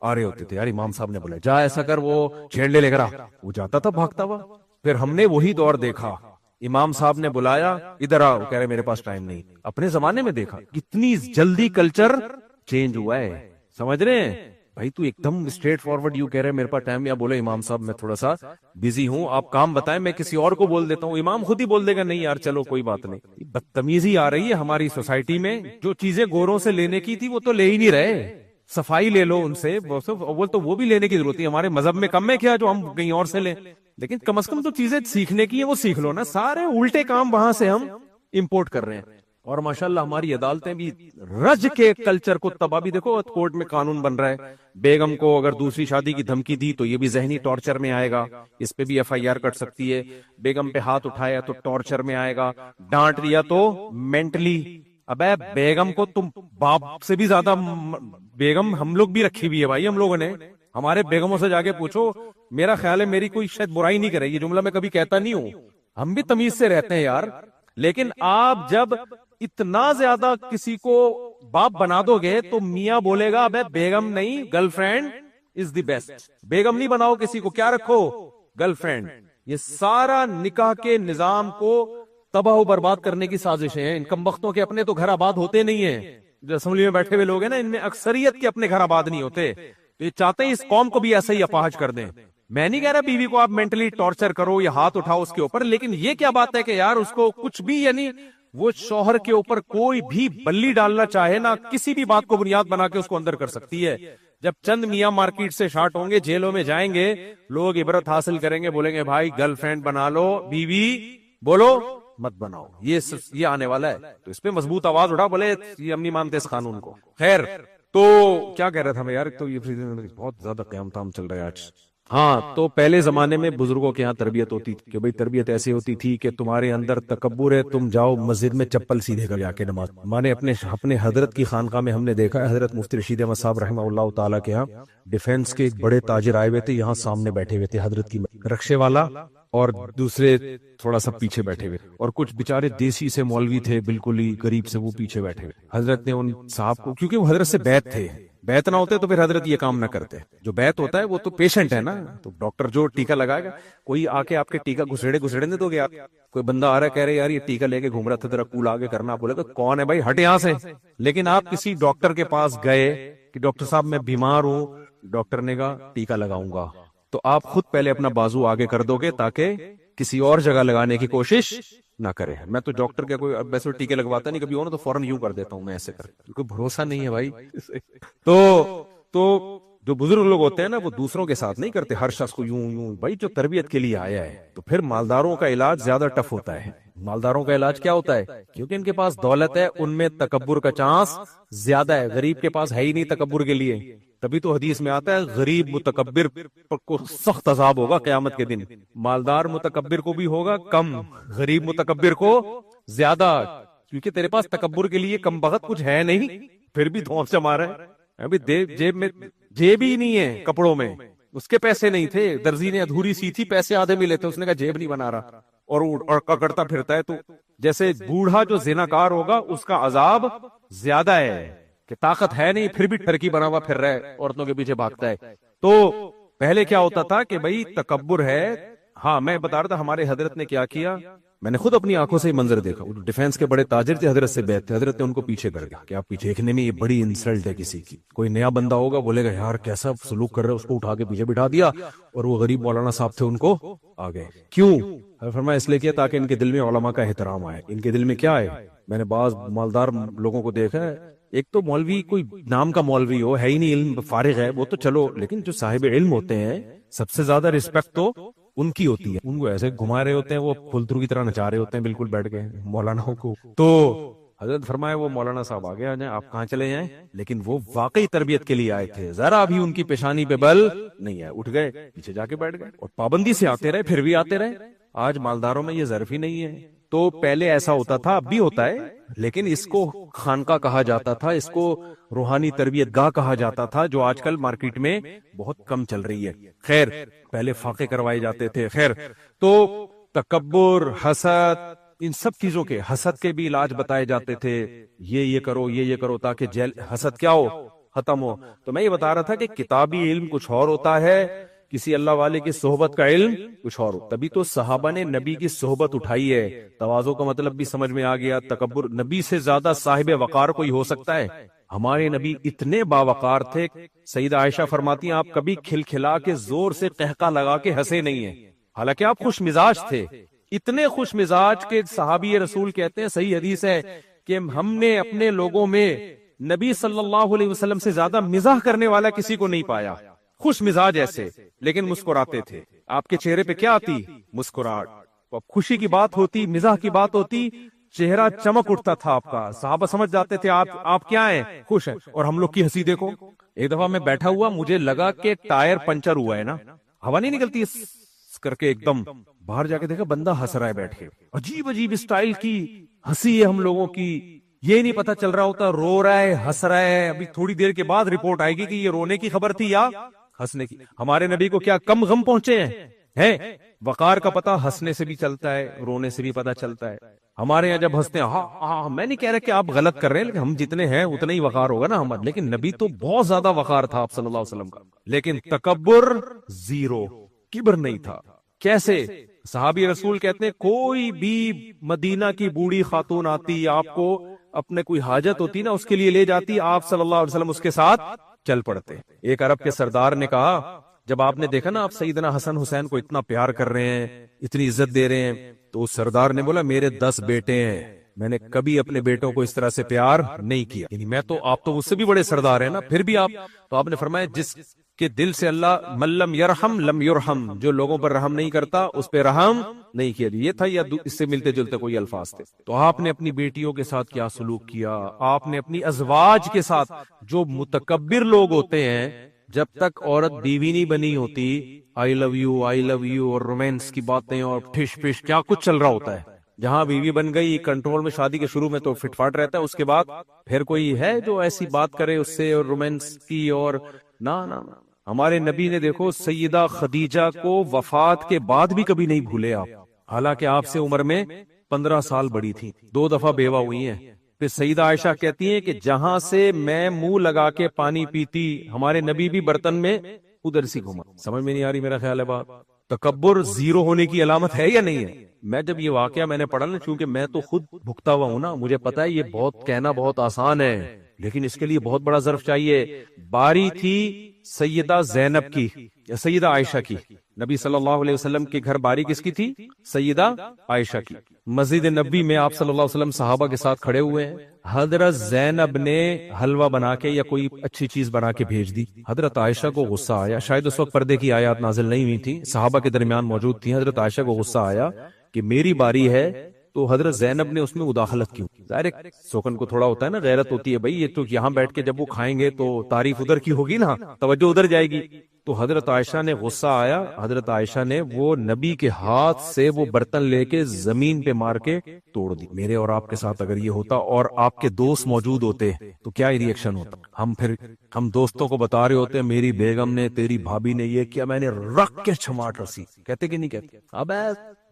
آ رہے ہوتے تھے، یار امام صاحب نے بولا جا ایسا کر، وہ چھیڑنے لے کر آ. وہ جاتا تھا بھاگتا ہوا. پھر ہم نے وہی دور دیکھا، امام صاحب نے بلایا ادھر آ، کہہ رہے میرے پاس ٹائم نہیں. اپنے زمانے میں دیکھا کتنی جلدی کلچر چینج ہوا ہے. سمجھ رہے ہیں بھائی؟ تو ایک دم اسٹریٹ فارورڈ یوں کہہ رہے میرے پاس ٹائم، یا بولے امام صاحب میں تھوڑا سا بزی ہوں، آپ کام بتائیں، میں کسی اور کو بول دیتا ہوں، امام خود ہی بول دے گا نہیں یار چلو کوئی بات نہیں۔ بدتمیزی آ رہی ہے ہماری سوسائٹی میں، جو چیزیں گوروں سے لینے کی تھی وہ تو لے ہی نہیں رہے۔ صفائی لے لو ان سے، اول تو وہ بھی لینے کی ضرورت ہے، ہمارے مذہب میں کم ہے کیا جو ہم کہیں اور سے لیں؟ لیکن کم از کم تو چیزیں سیکھنے کی ہیں وہ سیکھ لو نا، سارے الٹے کام وہاں سے ہم امپورٹ کر رہے ہیں۔ اور ماشاءاللہ ہماری عدالتیں بھی رج کے کلچر کو تباہ بھی، دیکھو کورٹ میں قانون بن رہا ہے، بیگم کو اگر دوسری شادی کی دھمکی دی تو یہ بھی ذہنی ٹارچر میں آئے گا، اس پہ بھی ایف آئی آر کٹ سکتی ہے، بیگم پہ ہاتھ اٹھایا تو ٹارچر میں آئے گا، ڈانٹ دیا تو مینٹلی۔ ابے بیگم کو تم باپ سے بھی زیادہ بیگم ہم لوگ بھی رکھی ہوئی ہے بھائی، ہم لوگوں نے، ہمارے بیگموں سے جا کے پوچھو، میرا خیال ہے میری کوئی شاید برائی نہیں کرے، یہ جملہ میں کبھی کہتا نہیں ہوں، ہم بھی تمیز سے رہتے ہیں یار۔ لیکن آپ جب اتنا زیادہ کسی کو باپ بنا دو گے تو میاں بولے گا ابے بیگم نہیں girl friend is the best, بیگم نہیں بناؤ کسی کو، کیا رکھو؟ Girl friend. یہ سارا نکاح کے نظام کو تباہ و برباد کرنے کی سازشیں ہیں۔ ان کمبختوں کے اپنے تو گھر آباد ہوتے نہیں ہیں، جو اسمبلی میں بیٹھے ہوئے لوگ ہیں نا، ان میں اکثریت کے اپنے گھر آباد نہیں ہوتے، تو یہ چاہتے ہیں اس قوم کو بھی ایسا ہی اپاہج کر دیں۔ میں نہیں کہہ رہا بیوی کو آپ مینٹلی ٹارچر کرو یا ہاتھ اٹھاؤ اس کے اوپر، لیکن یہ کیا بات ہے کہ یار اس کو کچھ بھی، یعنی وہ شوہر کے اوپر کوئی بھی بلی ڈالنا چاہے نا، کسی بھی بات کو بنیاد بنا کے اس کو اندر کر سکتی ہے۔ جب چند میاں مارکیٹ سے شارٹ ہوں گے، جیلوں میں جائیں گے، لوگ عبرت حاصل کریں گے، بولیں گے بھائی گرل فرینڈ بنا لو، بیوی بولو مت بناؤ، یہ آنے والا ہے۔ تو اس پہ مضبوط آواز اٹھا، بولے یہ ہم نہیں مانتے اس قانون کو۔ خیر، تو کیا کہہ رہا تھا میں یار، تو یہ بہت زیادہ قیام تام چل رہا ہے آج۔ ہاں، تو پہلے زمانے میں بزرگوں کے ہاں تربیت ہوتی تھی کہ بھئی تربیت ایسی ہوتی تھی کہ تمہارے اندر تکبر ہے، تم جاؤ مسجد میں چپل سیدھے کر جا کے نماز۔ مانے اپنے حضرت کی خانقاہ میں ہم نے دیکھا ہے، حضرت مفتی رشید احمد صاحب رحمہ اللہ تعالیٰ کے ہاں ڈیفنس کے ایک بڑے تاجر آئے ہوئے تھے، یہاں سامنے بیٹھے ہوئے تھے حضرت کی رکشے والا، اور دوسرے تھوڑا سا پیچھے بیٹھے ہوئے، اور کچھ بیچارے دیسی سے مولوی تھے بالکل ہی غریب سے، وہ پیچھے بیٹھے ہوئے۔ حضرت نے ان صاحب کو، کیونکہ وہ حضرت سے بیعت تھے، بیعت نہ ہوتے تو پھر حضرت یہ کام نہ کرتے۔ جو بیعت ہوتا ہے وہ تو پیشنٹ ہے نا، تو ڈاکٹر جو ٹیکا لگائے گا، کوئی آ کے آپ کے ٹیکا گھسیڑنے دو گے آپ؟ کوئی بندہ آ رہا ہے کہہ رہے یار یہ ٹیکا لے کے گھوم رہا تھا، ذرا کول آگے کرنا، آپ بولے تو کون ہے بھائی، ہٹ یہاں سے۔ لیکن آپ کسی ڈاکٹر کے پاس گئے کہ ڈاکٹر صاحب میں بیمار ہوں، ڈاکٹر نے کہا ٹیکا لگاؤں گا، تو آپ خود پہلے اپنا بازو آگے کر دو گے تاکہ کسی اور جگہ لگانے کی کوشش نہ کرے۔ میں تو ڈاکٹر کے کوئی ویسے ٹیکے لگواتا نہیں، کبھی ہو نا تو فوراً یوں کر دیتا ہوں میں ایسے کر، کیونکہ بھروسہ نہیں ہے بھائی۔ تو جو بزرگ لوگ ہوتے ہیں نا وہ دوسروں کے ساتھ نہیں کرتے ہر شخص کو یوں بھائی، جو تربیت کے لیے آیا ہے۔ تو پھر مالداروں کا علاج زیادہ ٹف ہوتا ہے۔ مالداروں کا علاج کیا ہوتا ہے؟ کیونکہ ان کے پاس دولت ہے، ان میں تکبر کا چانس زیادہ ہے، غریب کے پاس ہے ہی نہیں تکبر کے لیے۔ تبھی تو حدیث میں آتا ہے غریب متکبر کو سخت عذاب ہوگا قیامت کے دن، مالدار متکبر کو بھی ہوگا کم، غریب متکبر کو زیادہ، کیونکہ تیرے پاس تکبر کے لیے کم بخت کچھ ہے نہیں، پھر بھی دھونس جما رہا ہے۔ ابھی جیب میں جیب ہی نہیں ہے، کپڑوں میں اس کے پیسے نہیں تھے، درزی نے ادھوری سی تھی، پیسے آدھے ملے تھے، اس نے کہا جیب نہیں بنا رہا، اور ککڑتا پھرتا ہے۔ تو جیسے بوڑھا جو زناکار ہوگا اس کا عذاب زیادہ ہے کہ طاقت ہے نہیں پھر بھی ٹھرکی بنا ہوا پھر رہا ہے، عورتوں کے پیچھے بھاگتا ہے۔ تو پہلے کیا ہوتا تھا کہ بھائی تکبر ہے۔ ہاں، میں بتا رہا تھا ہمارے حضرت نے کیا کیا، میں نے خود اپنی آنکھوں سے ہی منظر دیکھا۔ وہ ڈیفنس کے بڑے تاجر تھے، حضرت سے بیعت تھے، حضرت نے ان کو پیچھے کر دیا کہ آپ پیچھے دیکھنے میں یہ بڑی انسلٹ ہے کسی کی۔ کوئی نیا بندہ ہوگا بولے گا یار کیسا سلوک کر رہے ہیں، اس کو اٹھا کے پیچھے بٹھا دیا، اور وہ غریب مولانا صاحب تھے ان کو آ گئے۔ کیوں؟ فرمایا اس لیے کیا تاکہ ان کے دل میں علماء کا احترام آئے۔ ان کے دل میں کیا ہے؟ میں نے بعض مالدار لوگوں کو دیکھا ہے، ایک تو مولوی کوئی نام کا مولوی ہو، ہے ہی نہیں علم، فارغ ہے وہ تو چلو، لیکن جو صاحب علم ہوتے ہیں سب سے زیادہ رسپیکٹ تو ان کی ہوتی ہے۔ ان کو ایسے گھما رہے ہوتے ہیں، وہ پھلترو کی طرح نچا رہے ہوتے ہیں بالکل بیٹھ کے مولاناؤں کو۔ تو حضرت فرمایا وہ مولانا صاحب آگے آ جائیں، آپ کہاں چلے جائیں، لیکن وہ واقعی تربیت کے لیے آئے تھے، ذرا بھی ان کی پیشانی پہ بل نہیں ہے، اٹھ گئے پیچھے جا کے بیٹھ گئے، اور پابندی سے آتے رہے، پھر بھی آتے رہے۔ آج مالداروں میں یہ ظرف ہی نہیں ہے۔ تو پہلے ایسا ہوتا تھا، اب بھی ہوتا ہے، لیکن اس کو خانقاہ کہا جاتا تھا، اس کو روحانی تربیت گاہ کہا جاتا تھا، جو آج کل مارکیٹ میں بہت کم چل رہی ہے۔ خیر، پہلے فاقے کروائے جاتے تھے۔ خیر، تو تکبر، حسد، ان سب چیزوں کے، حسد کے بھی علاج بتائے جاتے تھے، یہ کرو، یہ کرو، تاکہ حسد کیا ہو، ختم ہو۔ تو میں یہ بتا رہا تھا کہ کتابی علم کچھ اور ہوتا ہے، کسی اللہ والے کی صحبت کا علم کچھ اور ہو۔ تبھی تو صحابہ نے نبی کی صحبت اٹھائی ہے، تواضع کا مطلب بھی سمجھ میں آ گیا، تکبر، نبی سے زیادہ صاحب وقار کوئی ہو سکتا ہے؟ ہمارے نبی اتنے باوقار تھے، سیدہ عائشہ فرماتی ہیں آپ کبھی کھلکھلا کے زور سے قہقہ لگا کے ہنسے نہیں ہیں، حالانکہ آپ خوش مزاج تھے، اتنے خوش مزاج کے صحابی رسول کہتے ہیں، صحیح حدیث ہے کہ ہم نے اپنے لوگوں میں نبی صلی اللہ علیہ وسلم سے زیادہ مزاح کرنے والا کسی کو نہیں پایا، خوش مزاج ایسے، لیکن مسکراتے تھے، آپ کے چہرے پہ کیا آتی؟ مسکراہٹ، خوشی کی بات ہوتی، مزاح کی بات ہوتی، چہرہ چمک اٹھتا تھا آپ کا، صحابہ سمجھ جاتے تھے آپ کیا ہیں؟ خوش ہیں۔ اور ہم لوگ کی ہنسی دیکھو، ایک دفعہ میں بیٹھا ہوا، مجھے لگا کہ ٹائر پنچر ہوا ہے نا، ہوا نہیں نکلتی اس کر کے، ایک دم باہر جا کے دیکھا بندہ ہنس رہا ہے بیٹھ کے، عجیب عجیب اسٹائل کی ہنسی ہے ہم لوگوں کی، یہ نہیں پتا چل رہا ہوتا رو رہا ہے ہنس رہا ہے، ابھی تھوڑی دیر کے بعد رپورٹ آئے گی کہ یہ رونے کی خبر تھی یا ہنسنے کی۔ ہمارے نبی کو کیا کم غم پہنچے ہیں؟ وقار کا پتہ ہنسنے سے بھی چلتا ہے، رونے سے بھی پتہ چلتا ہے۔ ہمارے یہاں جب ہنستے ہیں، ہاں میں نہیں کہہ رہا کہ آپ غلط کر رہے ہیں، لیکن ہم جتنے ہیں اتنا ہی وقار ہوگا نا ہمارا، لیکن نبی تو بہت زیادہ وقار تھا آپ صلی اللہ علیہ وسلم کا، لیکن تکبر زیرو، کبر نہیں تھا۔ کیسے؟ صحابی رسول کہتے ہیں کوئی بھی مدینہ کی بوڑھی خاتون آتی، آپ کو اپنے کوئی حاجت ہوتی نا اس کے لیے لے جاتی، آپ صلی اللہ علیہ وسلم اس کے ساتھ چل پڑتے۔ ایک عرب کے سردار نے کہا جب آپ نے دیکھا نا آپ سیدنا حسن حسین کو اتنا پیار کر رہے ہیں، اتنی عزت دے رہے ہیں، تو اس سردار نے بولا میرے 10 بیٹے ہیں، میں نے کبھی اپنے بیٹوں کو اس طرح سے پیار نہیں کیا، یعنی میں تو، آپ تو اس سے بھی بڑے سردار ہیں نا، پھر بھی آپ نے فرمایا جس کہ دل سے اللہ من لم یرحم لم یرحم، جو لوگوں پر رحم نہیں کرتا اس پہ رحم نہیں کیا، یہ تھا یا اس سے ملتے جلتے کوئی الفاظ تھے؟ تو آپ نے اپنی بیٹیوں کے ساتھ کیا سلوک کیا، آپ نے اپنی ازواج کے ساتھ، جو متکبر لوگ ہوتے ہیں جب تک عورت بیوی نہیں بنی ہوتی، آئی لو یو اور رومانس کی باتیں اور ٹھش پش کیا کچھ چل رہا ہوتا ہے، جہاں بیوی بن گئی کنٹرول میں، شادی کے شروع میں تو فٹ فاٹ رہتا ہے، اس کے بعد پھر کوئی ہے جو ایسی بات کرے اس سے اور رومانس کی، اور نہ ہمارے نبی نے دیکھو سیدہ خدیجہ کو وفات کے بعد بھی کبھی نہیں بھولے آپ، حالانکہ آپ سے عمر میں 15 سال بڑی تھی، 2 دفعہ بیوہ ہوئی ہیں۔ پھر سیدہ عائشہ کہتی ہیں کہ جہاں سے میں منہ لگا کے پانی پیتی، ہمارے نبی بھی برتن میں ادھر سی گھما۔ سمجھ میں نہیں آ رہی میرا خیال ہے بات؟ تکبر زیرو ہونے کی علامت ہے یا نہیں ہے؟ میں جب یہ واقعہ میں نے پڑھا نا، چونکہ میں تو خود بھگتا ہوا ہوں نا، مجھے پتا ہے یہ بہت کہنا بہت آسان ہے، لیکن اس کے لیے بہت بڑا ظرف چاہیے۔ باری تھی سیدہ زینب کی یا سیدہ عائشہ کی، نبی صلی اللہ علیہ وسلم کے گھر باری کس کی تھی؟ سیدہ عائشہ کی۔ مسجد نبوی میں آپ صلی اللہ علیہ وسلم صحابہ کے ساتھ کھڑے ہوئے ہیں، حضرت زینب نے حلوہ بنا کے یا کوئی اچھی چیز بنا کے بھیج دی، حضرت عائشہ کو غصہ آیا، شاید اس وقت پردے کی آیات نازل نہیں ہوئی تھی، صحابہ کے درمیان موجود تھی، حضرت عائشہ کو غصہ آیا کہ میری باری ہے تو حضرت زینب نے اس میں مداخلت کیوں؟ ظاہر سوکن کو تھوڑا ہوتا ہے نا، غیرت ہوتی ہے بھائی، یہ تو یہاں بیٹھ کے جب وہ کھائیں گے تو تعریف ادھر کی ہوگی نا، توجہ ادھر جائے گی، تو حضرت عائشہ نے غصہ آیا، حضرت عائشہ نے وہ نبی کے ہاتھ سے وہ برتن لے کے زمین پہ مار کے توڑ دی۔ میرے اور آپ کے ساتھ اگر یہ ہوتا اور آپ کے دوست موجود ہوتے تو کیا ری ایکشن ہوتا؟ ہم دوستوں کو بتا رہے ہوتے میری بیگم نے، تیری بھابھی نے یہ کیا، میں نے رکھ کے چھماٹ رسی، کہتے کہ نہیں کہتے؟ اب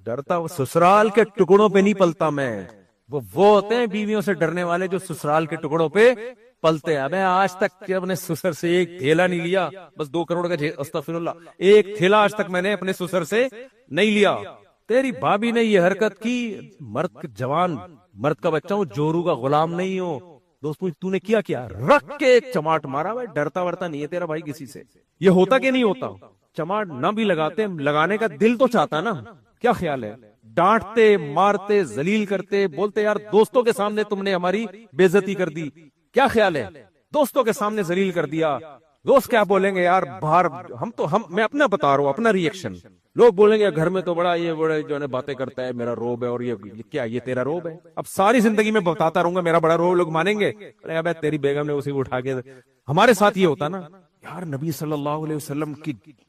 ڈرتا سسرال کے ٹکڑوں پہ نہیں پلتا میں، وہ ہوتے ہیں بیویوں سے ڈرنے والے جو سسرال کے ٹکڑوں پہ پلتے ہیں۔ میں آج تک اپنے سسر سے ایک تھیلا نہیں لیا، بس 2 کروڑ کا، استغفر اللہ، ایک تھیلا آج تک میں نے اپنے سسر سے نہیں لیا۔ تیری بھابھی نے یہ حرکت کی، مرد جوان مرد کا بچہ ہوں، جورو کا غلام نہیں ہو، دوست تو نے کیا رکھ کے ایک چماٹ مارا۔ بھائی ڈرتا ورتا نہیں ہے تیرا بھائی کسی سے، یہ ہوتا کہ نہیں ہوتا؟ چماٹ نہ بھی لگاتے، لگانے کا دل تو چاہتا نا، کیا خیال ہے؟ ڈانٹتے مارتے ذلیل کرتے، بولتے یار دوستوں کے سامنے تم نے ہماری بے عزتی کر دی، کیا خیال ہے؟ دوستوں کے سامنے ذلیل کر دیا، دوست کیا بولیں گے یار باہر، میں اپنا بتا رہا ہوں اپنا ری ایکشن، لوگ بولیں گے گھر میں تو بڑا یہ بڑے جو ہے باتیں کرتا ہے، میرا روب ہے، اور یہ کیا یہ تیرا روب ہے؟ اب ساری زندگی میں بتاتا رہوں گا میرا بڑا روب، لوگ مانیں گے؟ ارے تیری بیگم نے اسی اٹھا کے، ہمارے ساتھ یہ ہوتا نا یار، نبی صلی اللہ علیہ وسلم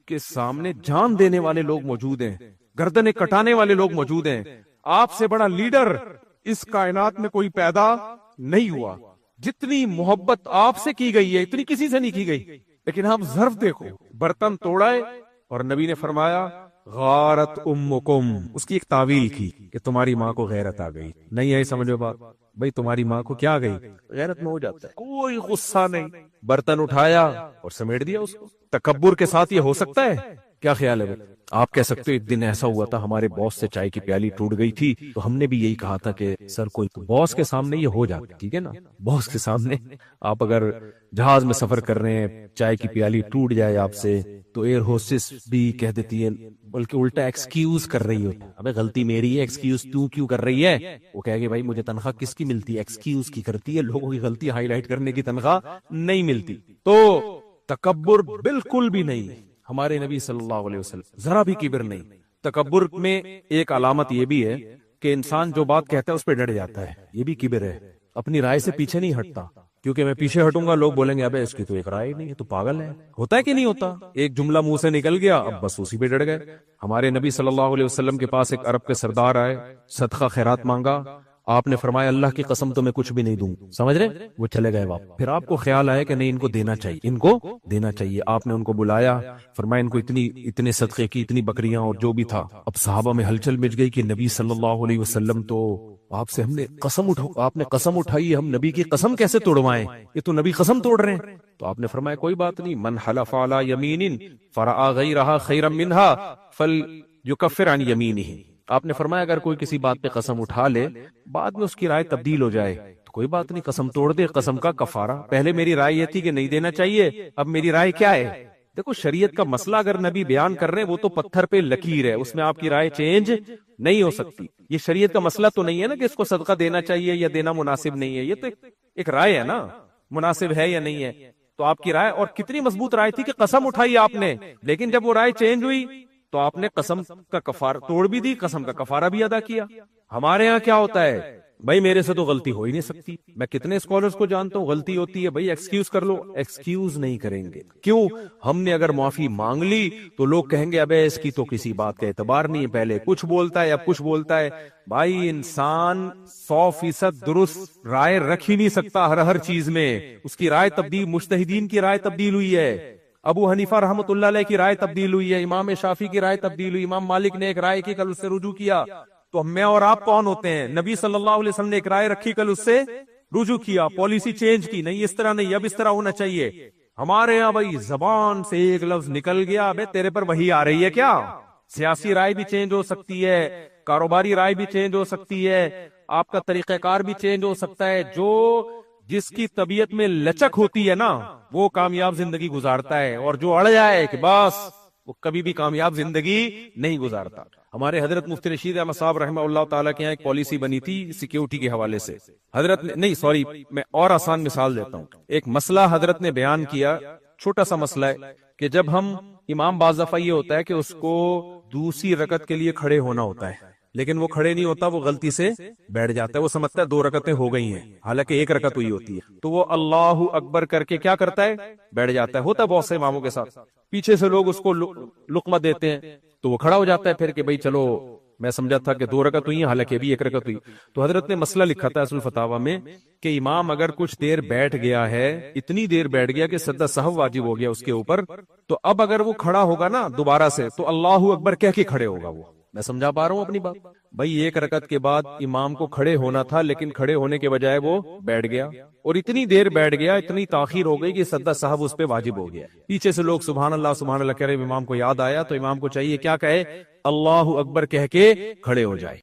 کے سامنے جان دینے والے لوگ موجود ہیں، گردنیں کٹانے والے لوگ موجود ہیں، آپ سے بڑا لیڈر اس کائنات میں کوئی پیدا نہیں ہوا، جتنی محبت آپ سے کی گئی ہے اتنی کسی سے نہیں کی گئی، لیکن ہم ظرف دیکھو، برتن توڑا ہے اور نبی نے فرمایا غارت امکم، اس کی ایک تعویل کی کہ تمہاری ماں کو غیرت آ گئی، نہیں ہے سمجھو بات بھائی، تمہاری ماں کو کیا گئی؟ غیرت میں ہو جاتا ہے، کوئی غصہ نہیں، برتن اٹھایا اور سمیٹ دیا اس کو۔ تکبر کے ساتھ یہ ہو سکتا ہے؟ کیا خیال ہے بھائی؟ آپ کہہ سکتے ہو ایک دن ایسا ہوا تھا ہمارے باس سے چائے کی پیالی ٹوٹ گئی تھی تو ہم نے بھی یہی کہا تھا کہ سر کوئی باس کے سامنے یہ ہو جاتا، ٹھیک ہے نا، باس کے سامنے آپ اگر جہاز میں سفر کر رہے ہیں چائے کی پیالی ٹوٹ جائے آپ سے تو ایئر ہوسٹس بھی کہہ دیتی ہے، بلکہ الٹا ایکسکیوز کر رہی ہوتی ہے، ابے غلطی میری ہے، ایکسکیوز تو کیوں کر رہی ہے؟ وہ کہے گی بھائی مجھے تنخواہ کس کی ملتی ہے، ایکسکیوز کی کرتی ہے، لوگوں کی غلطی ہائی لائٹ کرنے کی تنخواہ نہیں ملتی۔ تو تکبر بالکل بھی نہیں، ہمارے نبی صلی اللہ علیہ وسلم ذرا بھی کبر نہیں۔ تکبر میں ایک علامت یہ بھی ہے کہ انسان جو بات کہتا ہے اس پہ ڈٹ جاتا ہے، یہ بھی کبر ہے، اپنی رائے سے پیچھے نہیں ہٹتا، کیونکہ میں پیچھے ہٹوں گا لوگ بولیں گے ابے اس کی تو ایک رائے ہی نہیں ہے، تو پاگل ہے۔ ہوتا ہے کہ نہیں ہوتا؟ ایک جملہ منہ سے نکل گیا اب بس اسی پہ ڈٹ گئے۔ ہمارے نبی صلی اللہ علیہ وسلم کے پاس ایک عرب کے سردار آئے، صدقہ خیرات مانگا، آپ نے فرمایا اللہ کی قسم تو میں کچھ بھی نہیں دوں، سمجھ رہے؟ وہ چلے گئے واپس۔ پھر آپ کو خیال آیا کہ نہیں ان کو دینا چاہیے، ان کو دینا چاہیے، آپ نے ان کو بلایا، فرمایا ان کو اتنے صدقے کی، اتنی بکریاں اور جو بھی تھا۔ اب صحابہ میں ہلچل مچ گئی کہ نبی صلی اللہ علیہ وسلم تو آپ سے ہم نے آپ نے قسم اٹھائی، ہم نبی کی قسم کیسے توڑوائیں، یہ تو نبی قسم توڑ رہے ہیں۔ تو آپ نے فرمایا کوئی بات نہیں، من حلف علی یمین فرآ غیرہا خیرا منہا فلیکفر عن یمینہ، آپ نے فرمایا اگر کوئی کسی بات پہ قسم اٹھا لے بعد میں اس کی رائے تبدیل ہو جائے تو کوئی بات نہیں، قسم توڑ دے، قسم کا کفارہ۔ پہلے میری رائے یہ تھی کہ نہیں دینا چاہیے، اب میری رائے کیا ہے؟ دیکھو شریعت کا مسئلہ اگر نبی بیان کر رہے ہیں وہ تو پتھر پہ لکیر ہے، اس میں آپ کی رائے چینج نہیں ہو سکتی۔ یہ شریعت کا مسئلہ تو نہیں ہے نا کہ اس کو صدقہ دینا چاہیے یا دینا مناسب نہیں ہے، یہ تو ایک رائے ہے نا، مناسب ہے یا نہیں ہے۔ تو آپ کی رائے، اور کتنی مضبوط رائے تھی کہ قسم اٹھائی آپ نے، لیکن جب وہ رائے چینج ہوئی تو آپ نے قسم کا کفارہ توڑ بھی دی، قسم کا کفارہ بھی ادا کیا۔ ہمارے ہاں کیا ہوتا ہے، بھائی میرے سے تو غلطی ہو ہی نہیں سکتی، میں کتنے اسکالرز کو جانتا ہوں غلطی ہوتی ہے، بھائی ایکسکیوز کر لو، ایکسکیوز نہیں کریں گے۔ کیوں؟ ہم نے اگر معافی مانگ لی تو لوگ کہیں گے ابے اس کی تو کسی بات کا اعتبار نہیں ہے، پہلے کچھ بولتا ہے اب کچھ بولتا ہے۔ بھائی انسان 100% درست رائے رکھ ہی نہیں سکتا، ہر چیز میں اس کی رائے تبدیل، مجتہدین کی رائے تبدیل ہوئی ہے، ابو حنیفہ رحمۃ اللہ علیہ کی رائے تبدیل ہوئی ہے، امام شافعی کی رائے تبدیل ہوئی، امام مالک نے ایک رائے کی کل اس سے رجوع کیا، تو میں اور آپ کون ہوتے ہیں؟ نبی صلی اللہ علیہ وسلم نے ایک رائے رکھی کل اس سے رجوع کیا، پالیسی چینج کی، نہیں اس طرح نہیں، اب اس طرح ہونا چاہیے۔ ہمارے ہاں بھائی زبان سے ایک لفظ نکل گیا، ابے تیرے پر وحی آ رہی ہے کیا؟ سیاسی رائے بھی چینج ہو سکتی ہے، کاروباری رائے بھی چینج ہو سکتی ہے، آپ کا طریقہ کار بھی چینج ہو سکتا ہے۔ جو جس کی طبیعت میں لچک ہوتی ہے نا وہ کامیاب زندگی گزارتا ہے، اور جو اڑ جائے کہ بس وہ کبھی بھی کامیاب زندگی نہیں گزارتا۔ ہمارے حضرت مفتی رشید احمد صاحب رحمہ اللہ تعالیٰ کے یہاں ایک پالیسی بنی تھی سیکیورٹی کے حوالے سے، حضرت نے نہیں سوری میں اور آسان مثال دیتا ہوں، ایک مسئلہ حضرت نے بیان کیا، چھوٹا سا مسئلہ ہے کہ جب ہم امام بعض دفعہ یہ ہوتا ہے کہ اس کو دوسری رکعت کے لیے کھڑے ہونا ہوتا ہے، لیکن وہ کھڑے نہیں ہوتا، وہ غلطی سے بیٹھ جاتا ہے، وہ سمجھتا ہے 2 رکعتیں ہو گئی ہیں حالانکہ 1 رکعت ہوئی ہوتی ہے، تو وہ اللہ اکبر کر کے کیا کرتا ہے؟ بیٹھ جاتا ہے۔ ہوتا ہے بہت سے اماموں کے ساتھ، پیچھے سے لوگ اس کو لقمہ دیتے ہیں تو وہ کھڑا ہو جاتا ہے پھر کہ بھائی چلو میں سمجھا تھا کہ 2 رکعت ہوئی ہیں حالانکہ بھی 1 رکعت ہوئی۔ تو حضرت نے مسئلہ لکھا تھا اصل فتاوی میں کہ امام اگر کچھ دیر بیٹھ گیا ہے، اتنی دیر بیٹھ گیا کہ سجدہ سہو واجب ہو گیا اس کے اوپر، تو اب اگر وہ کھڑا ہوگا نا دوبارہ سے تو اللہ اکبر کہہ کے کھڑے ہوگا۔ وہ میں سمجھا پا رہا ہوں اپنی بات؟ بھائی 1 رکعت کے بعد امام کو کھڑے ہونا تھا لیکن کھڑے ہونے کے بجائے وہ بیٹھ گیا، اور اتنی دیر بیٹھ گیا، اتنی تاخیر ہو گئی کہ سجدہ صاحب اس پہ واجب ہو گیا۔ پیچھے سے لوگ سبحان اللہ کہہ رہے، امام کو یاد آیا تو امام کو چاہیے کیا کہے؟ اللہ اکبر کہہ کے کھڑے ہو جائے۔